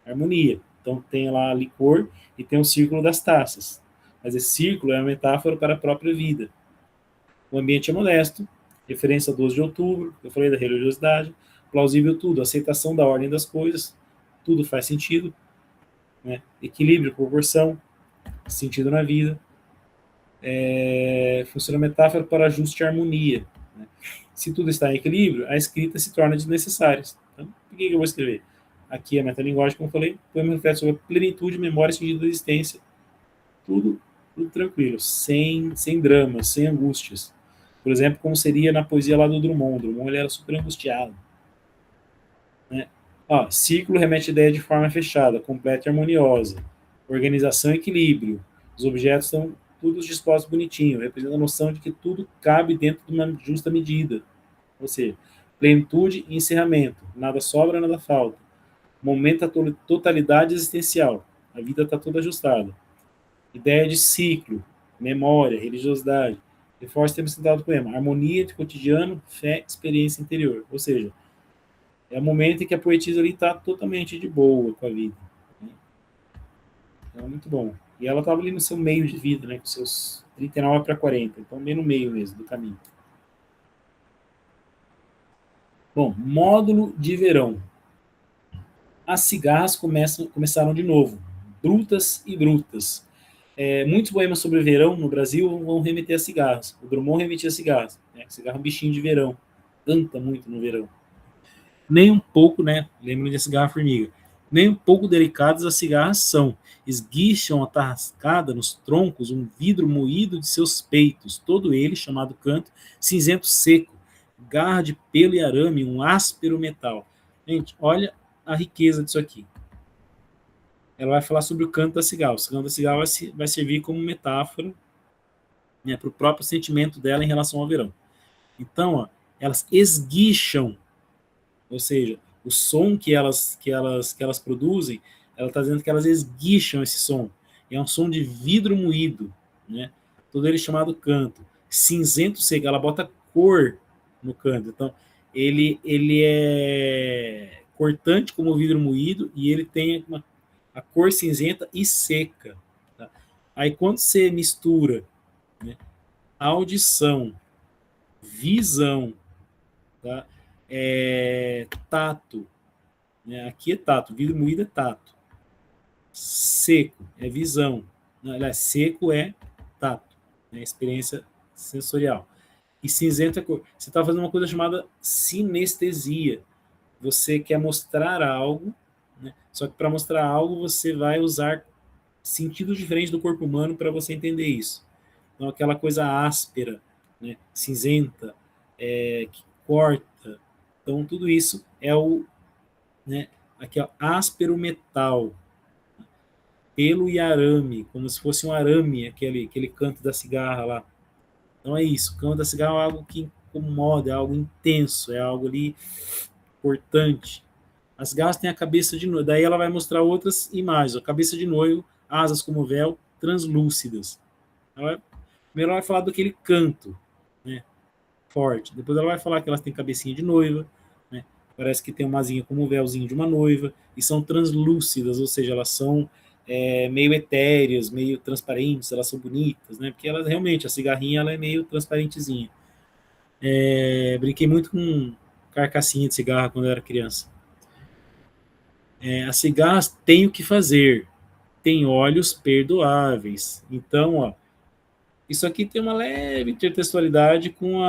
harmonia. Então tem lá a licor e tem o círculo das taças. Mas esse círculo é uma metáfora para a própria vida. O ambiente é modesto, referência a 12 de outubro, eu falei da religiosidade, plausível tudo, aceitação da ordem das coisas, tudo faz sentido, né? Equilíbrio, proporção, sentido na vida. Funciona metáfora para ajuste e harmonia. Né? Se tudo está em equilíbrio, a escrita se torna desnecessária. Então, por que eu vou escrever? Aqui a metalinguagem, como eu falei, o poema reflete sobre a plenitude, memória e sentido da existência. Tudo tranquilo, sem dramas, sem angústias. Por exemplo, como seria na poesia lá do Drummond. O Drummond ele era super angustiado. Né? Ó, círculo remete à ideia de forma fechada, completa e harmoniosa. Organização e equilíbrio. Os objetos são todos dispostos bonitinho, representa a noção de que tudo cabe dentro de uma justa medida. Ou seja, plenitude e encerramento. Nada sobra, nada falta. Momento da totalidade existencial. A vida está toda ajustada. Ideia de ciclo, memória, religiosidade. Reforça o tema central do poema. Harmonia de cotidiano, fé, experiência interior. Ou seja, é o momento em que a poetisa ali está totalmente de boa com a vida. Né? Então, muito bom. E ela estava ali no seu meio de vida, né, com seus 39 para 40. Então, bem no meio mesmo do caminho. Bom, módulo de verão. As cigarras começaram de novo. Brutas e brutas. muitos poemas sobre verão no Brasil vão remeter a cigarros. O Drummond remetia a cigarros. Né? Cigarro é um bichinho de verão. Canta muito no verão. Nem um pouco, né? Lembra de cigarra-formiga. Nem um pouco delicadas as cigarras são. Esguicham a tarrascada nos troncos um vidro moído de seus peitos, todo ele, chamado canto, cinzento seco, garra de pelo e arame, um áspero metal. Gente, olha a riqueza disso aqui. Ela vai falar sobre o canto da cigarra. O canto da cigarra vai servir como metáfora, né, para o próprio sentimento dela em relação ao verão. Então, ó, elas esguicham, ou seja, o som que elas produzem, ela está dizendo que elas esguicham esse som. É um som de vidro moído, né? Todo ele chamado canto. Cinzento seco, ela bota cor no canto. Então, ele é cortante como vidro moído e ele tem a cor cinzenta e seca. Tá? Aí, quando você mistura, né, audição, visão, tá? Tato, né? Aqui é tato, vidro moído é tato. Seco é visão. Aliás, seco é tato, né? Experiência sensorial. E cinzento é cor. Você está fazendo uma coisa chamada sinestesia. Você quer mostrar algo, né? Só que para mostrar algo você vai usar sentidos diferentes do corpo humano para você entender isso. Então, aquela coisa áspera, né? Cinzenta, que corta. Então, tudo isso é o, né, aqui, ó, áspero metal, pelo e arame, como se fosse um arame, aquele canto da cigarra lá. Então é isso, o canto da cigarra é algo que incomoda, é algo intenso, é algo ali importante. As cigarras têm a cabeça de noivo, daí ela vai mostrar outras imagens, a cabeça de noivo, asas como véu, translúcidas. Primeiro ela vai falar daquele canto, né, forte, depois ela vai falar que elas têm cabecinha de noiva, né, parece que tem uma asinha como um véuzinho de uma noiva, e são translúcidas, ou seja, elas são meio etéreas, meio transparentes, elas são bonitas, né? Porque elas realmente, a cigarrinha ela é meio transparentezinha. Brinquei muito com carcassinha de cigarra quando eu era criança. As cigarras têm o que fazer, têm olhos perdoáveis. Então, ó, isso aqui tem uma leve intertextualidade com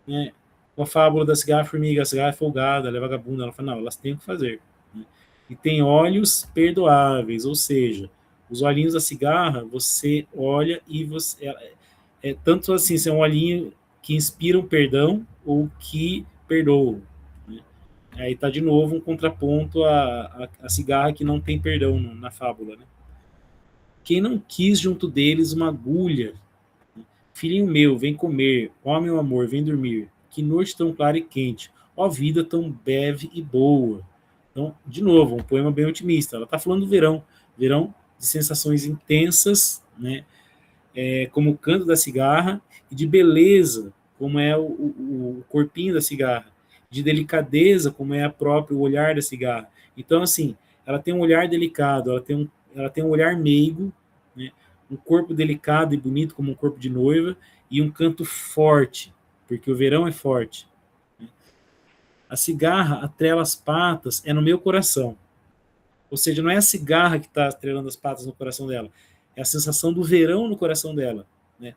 né, com a fábula da cigarra-formiga. A cigarra é folgada, ela é vagabunda. Ela fala, não, elas têm o que fazer. Né? E tem olhos perdoáveis, ou seja, os olhinhos da cigarra, você olha e você... tanto assim, são olhinhos que inspiram perdão ou que perdoam. Né? Aí está de novo um contraponto à cigarra que não tem perdão na fábula. Né? Quem não quis junto deles uma agulha? Filhinho meu, vem comer. Ó meu amor, vem dormir. Que noite tão clara e quente. Ó vida tão breve e boa. Então, de novo, um poema bem otimista. Ela está falando do verão. Verão de sensações intensas, né? Como o canto da cigarra, e de beleza, como é o corpinho da cigarra. De delicadeza, como é o olhar da cigarra. Então, assim, ela tem um olhar delicado, ela tem um olhar meigo, né? Um corpo delicado e bonito como um corpo de noiva, e um canto forte, porque o verão é forte. Né? A cigarra atrela as patas, é no meu coração. Ou seja, não é a cigarra que está atrelando as patas no coração dela, é a sensação do verão no coração dela. Né?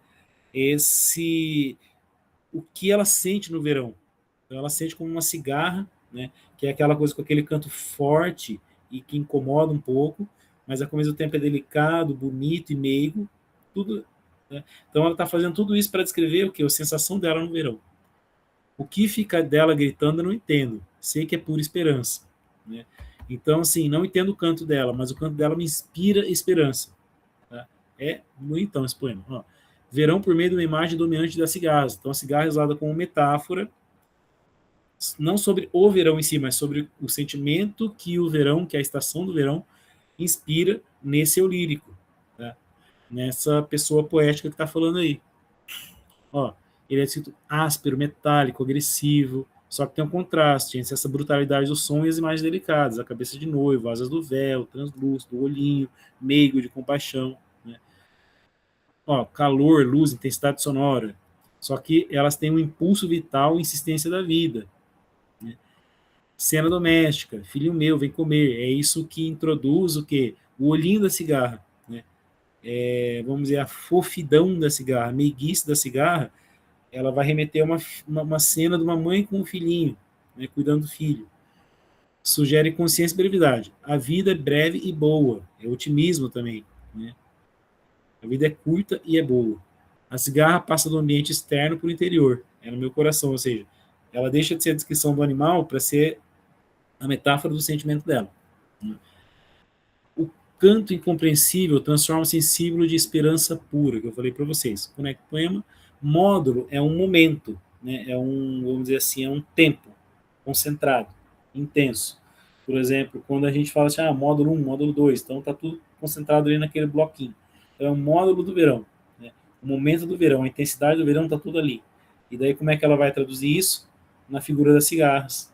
O que ela sente no verão. Então, ela sente como uma cigarra, né? Que é aquela coisa com aquele canto forte e que incomoda um pouco, mas ao mesmo tempo é delicado, bonito e meigo, tudo. Né? Então ela está fazendo tudo isso para descrever o que? A sensação dela no verão. O que fica dela gritando eu não entendo. Sei que é pura esperança. Né? Então, assim, não entendo o canto dela, mas o canto dela me inspira esperança. Tá? É bonitão esse poema. Ó, verão por meio de uma imagem dominante das cigarras. Então a cigarra é usada como metáfora, não sobre o verão em si, mas sobre o sentimento que o verão, que a estação do verão, inspira nesse eu lírico, tá? Nessa pessoa poética que está falando aí. Ó, ele é escrito áspero, metálico, agressivo, só que tem um contraste entre essa brutalidade do som e as imagens delicadas, a cabeça de noivo, asas do véu, translúcido, o olhinho, meigo de compaixão. Né? Ó, calor, luz, intensidade sonora. Só que elas têm um impulso vital e insistência da vida. Né? Cena doméstica, filho meu, vem comer. É isso que introduz o quê? O olhinho da cigarra. Né? vamos dizer, a fofidão da cigarra, a meiguice da cigarra, ela vai remeter a uma cena de uma mãe com um filhinho, né, cuidando do filho. Sugere consciência e brevidade. A vida é breve e boa. É otimismo também, né? A vida é curta e é boa. A cigarra passa do ambiente externo para o interior. É no meu coração, ou seja, ela deixa de ser a descrição do animal para ser a metáfora do sentimento dela. O canto incompreensível transforma-se em símbolo de esperança pura, que eu falei para vocês. Conecta o poema. Módulo é um momento, né? É um, vamos dizer assim, é um tempo concentrado, intenso. Por exemplo, quando a gente fala assim, módulo 1, módulo 2, então está tudo concentrado ali naquele bloquinho. Então é o módulo do verão, né? O momento do verão, a intensidade do verão está tudo ali. E daí como é que ela vai traduzir isso? Na figura das cigarras,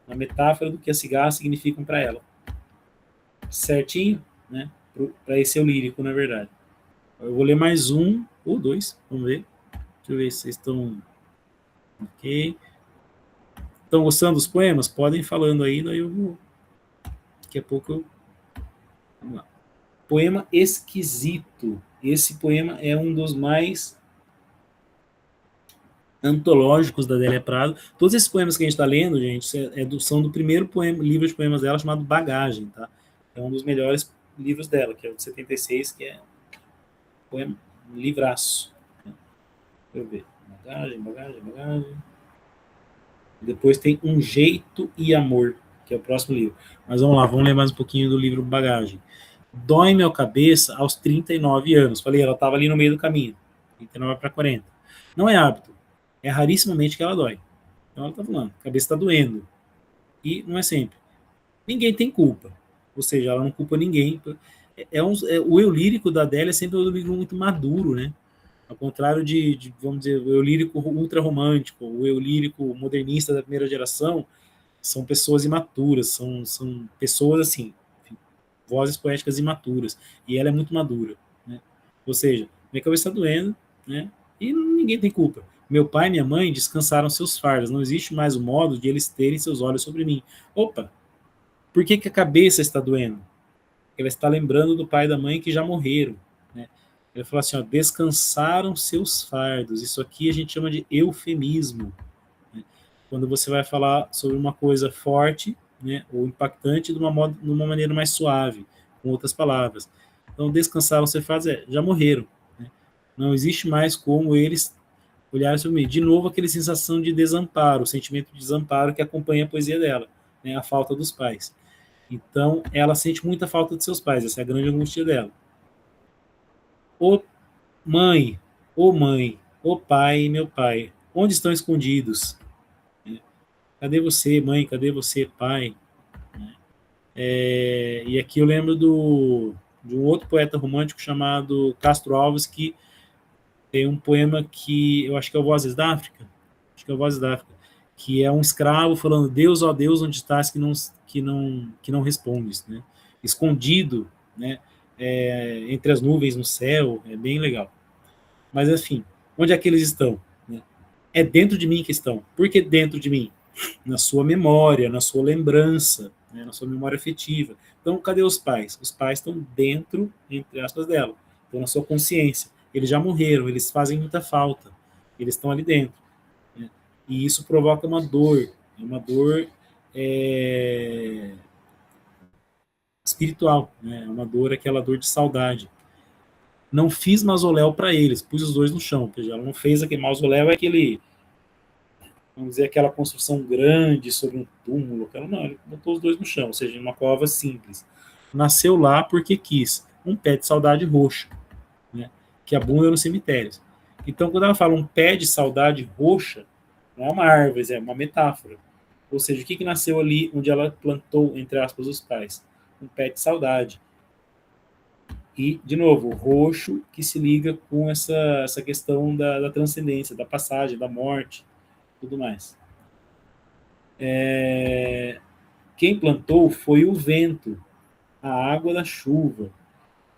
na metáfora do que as cigarras significam para ela. Certinho, né? Para esse eu lírico, na verdade. Eu vou ler mais um ou dois, vamos ver. Deixa eu ver se vocês estão... Ok. Estão gostando dos poemas? Podem ir falando aí, daí eu vou... Daqui a pouco eu... Vamos lá. Poema Esquisito. Esse poema é um dos mais antológicos da Adélia Prado. Todos esses poemas que a gente está lendo, gente, são do primeiro livro de poemas dela, chamado Bagagem, tá? É um dos melhores livros dela, que é o de 76, que é um livraço. Deixa eu ver. Bagagem. Depois tem Um Jeito e Amor, que é o próximo livro. Mas vamos lá, vamos ler mais um pouquinho do livro Bagagem. Dói-me a cabeça aos 39 anos. Falei, ela estava ali no meio do caminho. 39 para 40. Não é hábito. É rarissimamente que ela dói. Então ela está falando, a cabeça está doendo. E não é sempre. Ninguém tem culpa. Ou seja, ela não culpa ninguém. O eu lírico da Adélia é sempre um livro muito maduro, né? Ao contrário vamos dizer, o eu lírico ultra romântico, o eu lírico modernista da primeira geração, são pessoas imaturas, são pessoas assim, vozes poéticas imaturas, e ela é muito madura, né? Ou seja, minha cabeça está doendo, né? E ninguém tem culpa. Meu pai e minha mãe descansaram seus fardos, não existe mais o modo de eles terem seus olhos sobre mim. Opa, por que a cabeça está doendo? Ela está lembrando do pai e da mãe que já morreram, né? Ele falou assim, descansaram seus fardos. Isso aqui a gente chama de eufemismo, né? Quando você vai falar sobre uma coisa forte, né, ou impactante de uma maneira mais suave, com outras palavras. Então, descansaram seus fardos, já morreram, né? Não existe mais como eles olharem sobre mim. De novo, aquela sensação de desamparo, o sentimento de desamparo que acompanha a poesia dela, né, a falta dos pais. Então, ela sente muita falta de seus pais, essa é a grande angústia dela. Ô mãe, ô pai, meu pai, onde estão escondidos? Cadê você, mãe? Cadê você, pai? E aqui eu lembro de um outro poeta romântico chamado Castro Alves, que tem um poema que eu acho que é o Vozes da África, que é um escravo falando, Deus, ó Deus, onde estás que não respondes, né? Escondido, né? Entre as nuvens no céu, é bem legal. Mas, enfim, onde é que eles estão? Né? É dentro de mim que estão. Por que dentro de mim? Na sua memória, na sua lembrança, né? Na sua memória afetiva. Então, cadê os pais? Os pais estão dentro, entre aspas, dela. Estão na sua consciência. Eles já morreram, eles fazem muita falta. Eles estão ali dentro. Né? E isso provoca uma dor. Uma dor espiritual. Né? Uma dor, aquela dor de saudade. Não fiz mausoléu para eles, pus os dois no chão. Ou seja, ela não fez aquele mausoléu, é aquele, vamos dizer, aquela construção grande sobre um túmulo. Não, ele botou os dois no chão, ou seja, uma cova simples. Nasceu lá porque quis. Um pé de saudade roxa, né, que abunda nos cemitérios. Então, quando ela fala um pé de saudade roxa, não é uma árvore, é uma metáfora. Ou seja, o que nasceu ali onde ela plantou, entre aspas, os pais? Um pé de saudade. E, de novo, o roxo que se liga com essa questão da transcendência, da passagem, da morte, tudo mais. Quem plantou foi o vento, a água da chuva.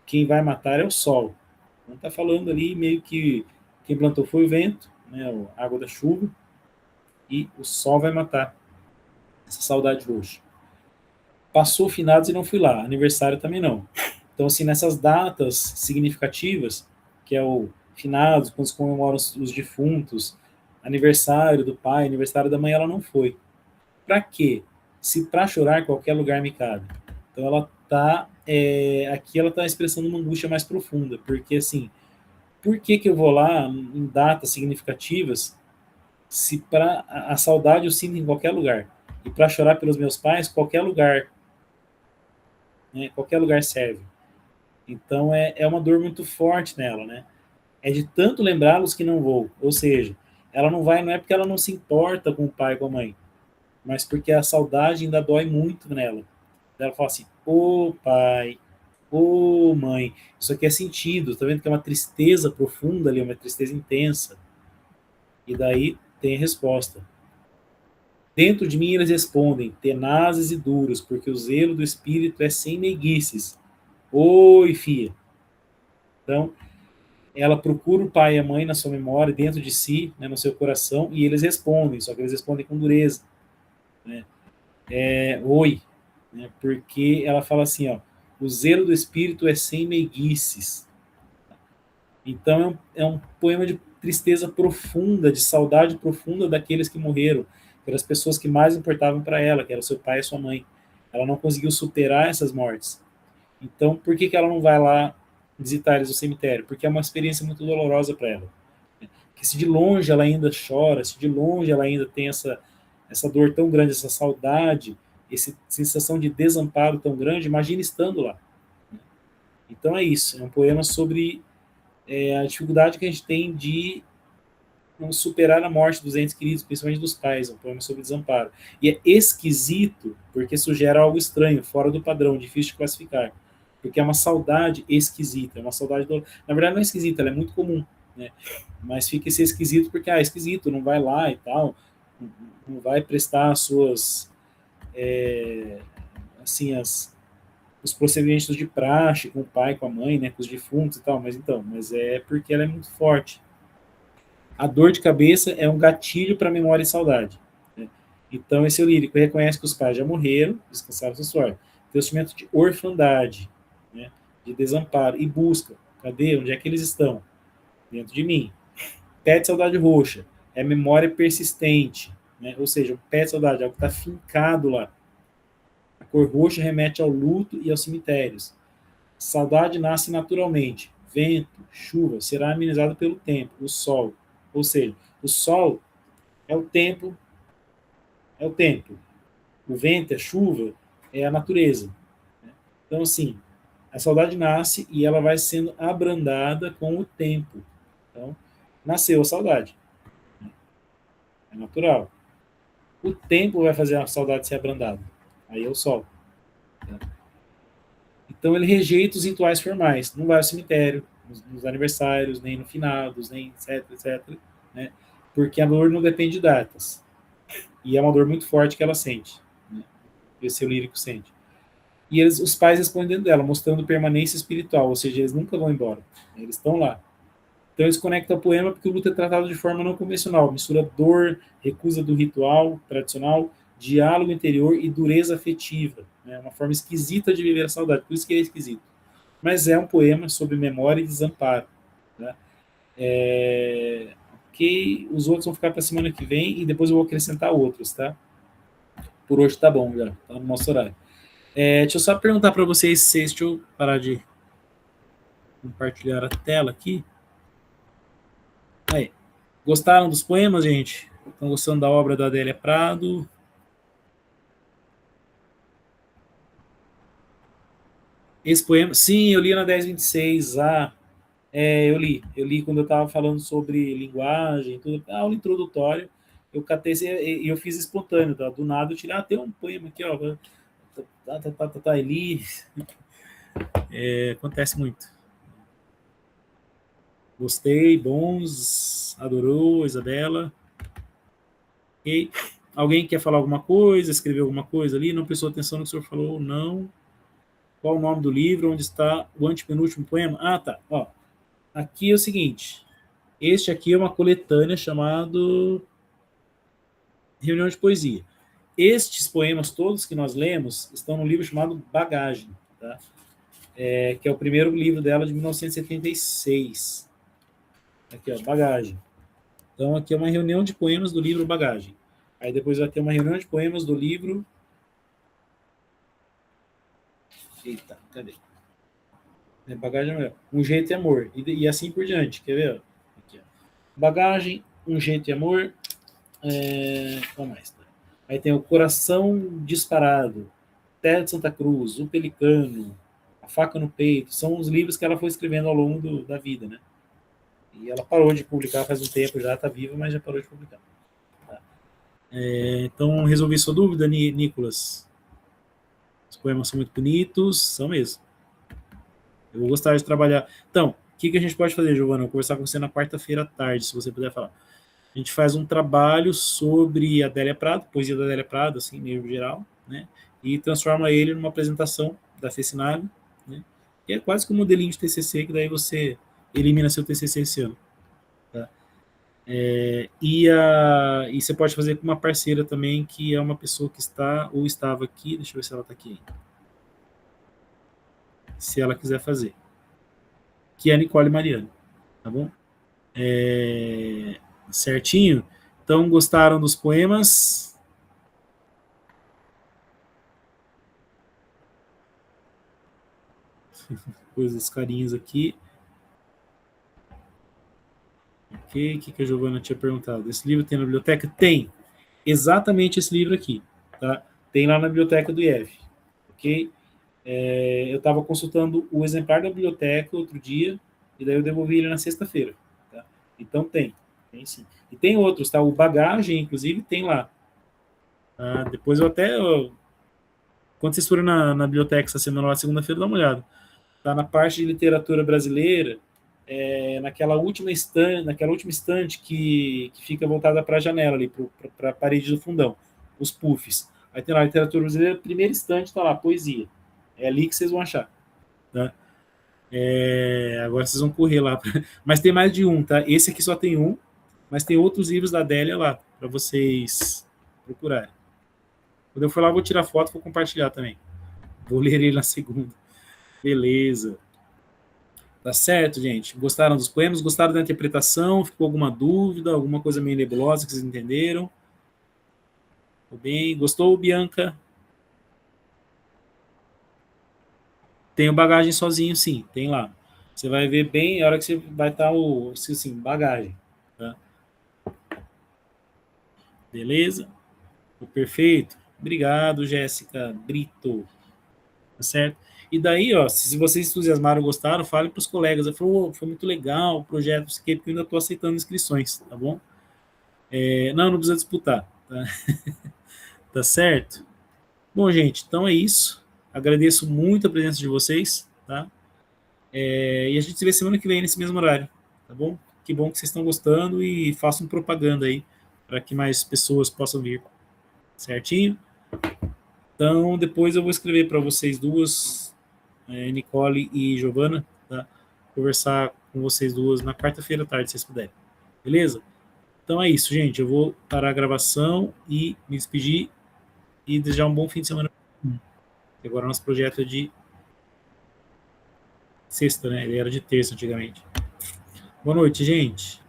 Quem vai matar é o sol. Então está falando ali meio que quem plantou foi o vento, né, a água da chuva, e o sol vai matar essa saudade roxa. Passou finados e não fui lá, aniversário também não. Então, assim, nessas datas significativas, que é o finados, quando se comemoram os defuntos, aniversário do pai, aniversário da mãe, ela não foi. Para quê? Se para chorar qualquer lugar me cabe. Então ela tá aqui ela está expressando uma angústia mais profunda, porque assim, por que que eu vou lá em datas significativas se para a saudade eu sinto em qualquer lugar e para chorar pelos meus pais qualquer lugar, né? Qualquer lugar serve. Então é uma dor muito forte nela, né? É de tanto lembrá-los que não vou. Ou seja, ela não vai não é porque ela não se importa com o pai e com a mãe, mas porque a saudade ainda dói muito nela. Ela fala assim: ô pai, ô mãe, isso aqui é sentido, tá vendo que é uma tristeza profunda ali, uma tristeza intensa. E daí tem a resposta. Dentro de mim eles respondem, tenazes e duros, porque o zelo do espírito é sem meiguices. Oi, filha. Então, ela procura o pai e a mãe na sua memória, dentro de si, né, no seu coração, e eles respondem, só que eles respondem com dureza. Né? Oi, né, porque ela fala assim, ó, o zelo do espírito é sem meiguices. Então é um poema de tristeza profunda, de saudade profunda daqueles que morreram, pelas pessoas que mais importavam para ela, que era seu pai e sua mãe. Ela não conseguiu superar essas mortes. Então, por que ela não vai lá visitar eles no cemitério? Porque é uma experiência muito dolorosa para ela. Que se de longe ela ainda chora, se de longe ela ainda tem essa dor tão grande, essa saudade, essa sensação de desamparo tão grande, imagina estando lá. Então é isso, é um poema sobre a dificuldade que a gente tem de não superar a morte dos entes queridos, principalmente dos pais, um poema sobre desamparo. E é esquisito, porque sugere algo estranho, fora do padrão, difícil de classificar. Porque é uma saudade esquisita, é uma saudade... Na verdade não é esquisita, ela é muito comum, né? Mas fica esse esquisito porque, é esquisito, não vai lá e tal, não vai prestar as suas... assim, os procedimentos de praxe com o pai, com a mãe, né, com os defuntos e tal, mas é porque ela é muito forte. A dor de cabeça é um gatilho para memória e saudade. Né? Então, esse lírico reconhece que os pais já morreram, descansaram seu suor. Tem o sentimento de orfandade, né? De desamparo, e busca. Cadê? Onde é que eles estão? Dentro de mim. Pé de saudade roxa é memória persistente, né? Ou seja, o pé de saudade é algo que está fincado lá. A cor roxa remete ao luto e aos cemitérios. Saudade nasce naturalmente. Vento, chuva, será amenizado pelo tempo, o sol. Ou seja, o sol é o tempo, é o tempo. O vento, a chuva, é a natureza. Então, assim, a saudade nasce e ela vai sendo abrandada com o tempo. Então, nasceu a saudade. É natural. O tempo vai fazer a saudade ser abrandada. Aí é o sol. Então, ele rejeita os rituais formais. Não vai ao cemitério, nos aniversários, nem no finados, nem etc, etc. Né? Porque a dor não depende de datas. E é uma dor muito forte que ela sente. Né? Esse lírico sente. E os pais respondem dentro dela, mostrando permanência espiritual, ou seja, eles nunca vão embora. Eles estão lá. Então eles conectam ao poema porque o luto é tratado de forma não convencional, mistura dor, recusa do ritual tradicional, diálogo interior e dureza afetiva. Né? Uma forma esquisita de viver a saudade, por isso que ele é esquisito. Mas é um poema sobre memória e desamparo. Tá? Ok, os outros vão ficar para a semana que vem e depois eu vou acrescentar outros, tá? Por hoje tá bom já, tá no nosso horário. Deixa eu só perguntar para vocês, deixa eu parar de compartilhar a tela aqui. Aí, gostaram dos poemas, gente? Estão gostando da obra da Adélia Prado? Esse poema, sim, eu li na 1026. Eu li quando eu estava falando sobre linguagem, tudo, aula introdutória, eu catei e eu fiz espontâneo, tá? Do nada eu tirei, tem um poema aqui, ó, li. Acontece muito. Gostei, bons, adorou, Isabela. E alguém quer falar alguma coisa, escrever alguma coisa ali, não prestou atenção no que o senhor falou, não. Qual o nome do livro, onde está o antepenúltimo poema? Ah, tá, ó. Aqui é o seguinte, este aqui é uma coletânea chamado Reunião de Poesia. Estes poemas todos que nós lemos estão no livro chamado Bagagem, tá? que é o primeiro livro dela de 1976. Aqui, ó, Bagagem. Então, aqui é uma reunião de poemas do livro Bagagem. Aí depois vai ter uma reunião de poemas do livro... Eita, cadê? Bagagem é melhor. Um Jeito e Amor. E assim por diante. Quer ver? Aqui, ó. Bagagem, Um Jeito e Amor. Qual mais? Aí tem o Coração Disparado, Terra de Santa Cruz, O Pelicano, A Faca no Peito. São os livros que ela foi escrevendo ao longo da vida, né? E ela parou de publicar faz um tempo já, está viva, mas já parou de publicar. Tá. Então, resolvi sua dúvida, Nicolas? Os poemas são muito bonitos, são mesmo. Eu vou gostar de trabalhar. Então, o que a gente pode fazer, Giovana? Eu vou conversar com você na quarta-feira à tarde, se você puder falar. A gente faz um trabalho sobre a Adélia Prado, poesia da Adélia Prado, assim, meio geral, né? E transforma ele numa apresentação da FECINAV, né? Que é quase como um modelinho de TCC, que daí você elimina seu TCC esse ano. Tá? E você pode fazer com uma parceira também, que é uma pessoa que está ou estava aqui, deixa eu ver se ela está aqui. Se ela quiser fazer. Que é a Nicole Mariano, tá bom? Certinho? Então, gostaram dos poemas? Coisas carinhas aqui. Ok, o que a Giovana tinha perguntado? Esse livro tem na biblioteca? Tem. Exatamente esse livro aqui. Tá? Tem lá na biblioteca do IEF. Ok? Eu estava consultando o exemplar da biblioteca outro dia, e daí eu devolvi ele na sexta-feira. Tá? Então tem sim. E tem outros, tá? O Bagagem, inclusive, tem lá. Tá? Depois quando vocês forem na biblioteca essa semana, lá segunda-feira, dá uma olhada. Tá na parte de literatura brasileira, naquela última estante que fica voltada para a janela ali, para a parede do fundão, os puffs. Aí tem lá literatura brasileira, primeira estante está lá, poesia. É ali que vocês vão achar. Tá? Agora vocês vão correr lá. Mas tem mais de um, tá? Esse aqui só tem um, mas tem outros livros da Adélia lá, para vocês procurarem. Quando eu for lá, eu vou tirar foto e vou compartilhar também. Vou ler ele na segunda. Beleza. Tá certo, gente? Gostaram dos poemas? Gostaram da interpretação? Ficou alguma dúvida? Alguma coisa meio nebulosa que vocês entenderam? Tudo bem? Gostou, Bianca? Tem o Bagagem sozinho, sim. Tem lá. Você vai ver bem a hora que você vai estar assim, Bagagem. Tá? Beleza? Perfeito. Obrigado, Jéssica Brito. Tá certo? E daí, ó, se vocês entusiasmaram, gostaram, fale para os colegas. Foi muito legal o projeto, porque eu ainda estou aceitando inscrições, tá bom? Não precisa disputar, tá? Tá certo? Bom, gente, então é isso. Agradeço muito a presença de vocês, tá? E a gente se vê semana que vem nesse mesmo horário, tá bom? Que bom que vocês estão gostando e façam propaganda aí para que mais pessoas possam vir, certinho? Então, depois eu vou escrever para vocês duas, Nicole e Giovana, tá? Conversar com vocês duas na quarta-feira à tarde, se vocês puderem. Beleza? Então é isso, gente. Eu vou parar a gravação e me despedir e desejar um bom fim de semana. Agora o nosso projeto é de sexta, né? Ele era de terça antigamente. Boa noite, gente.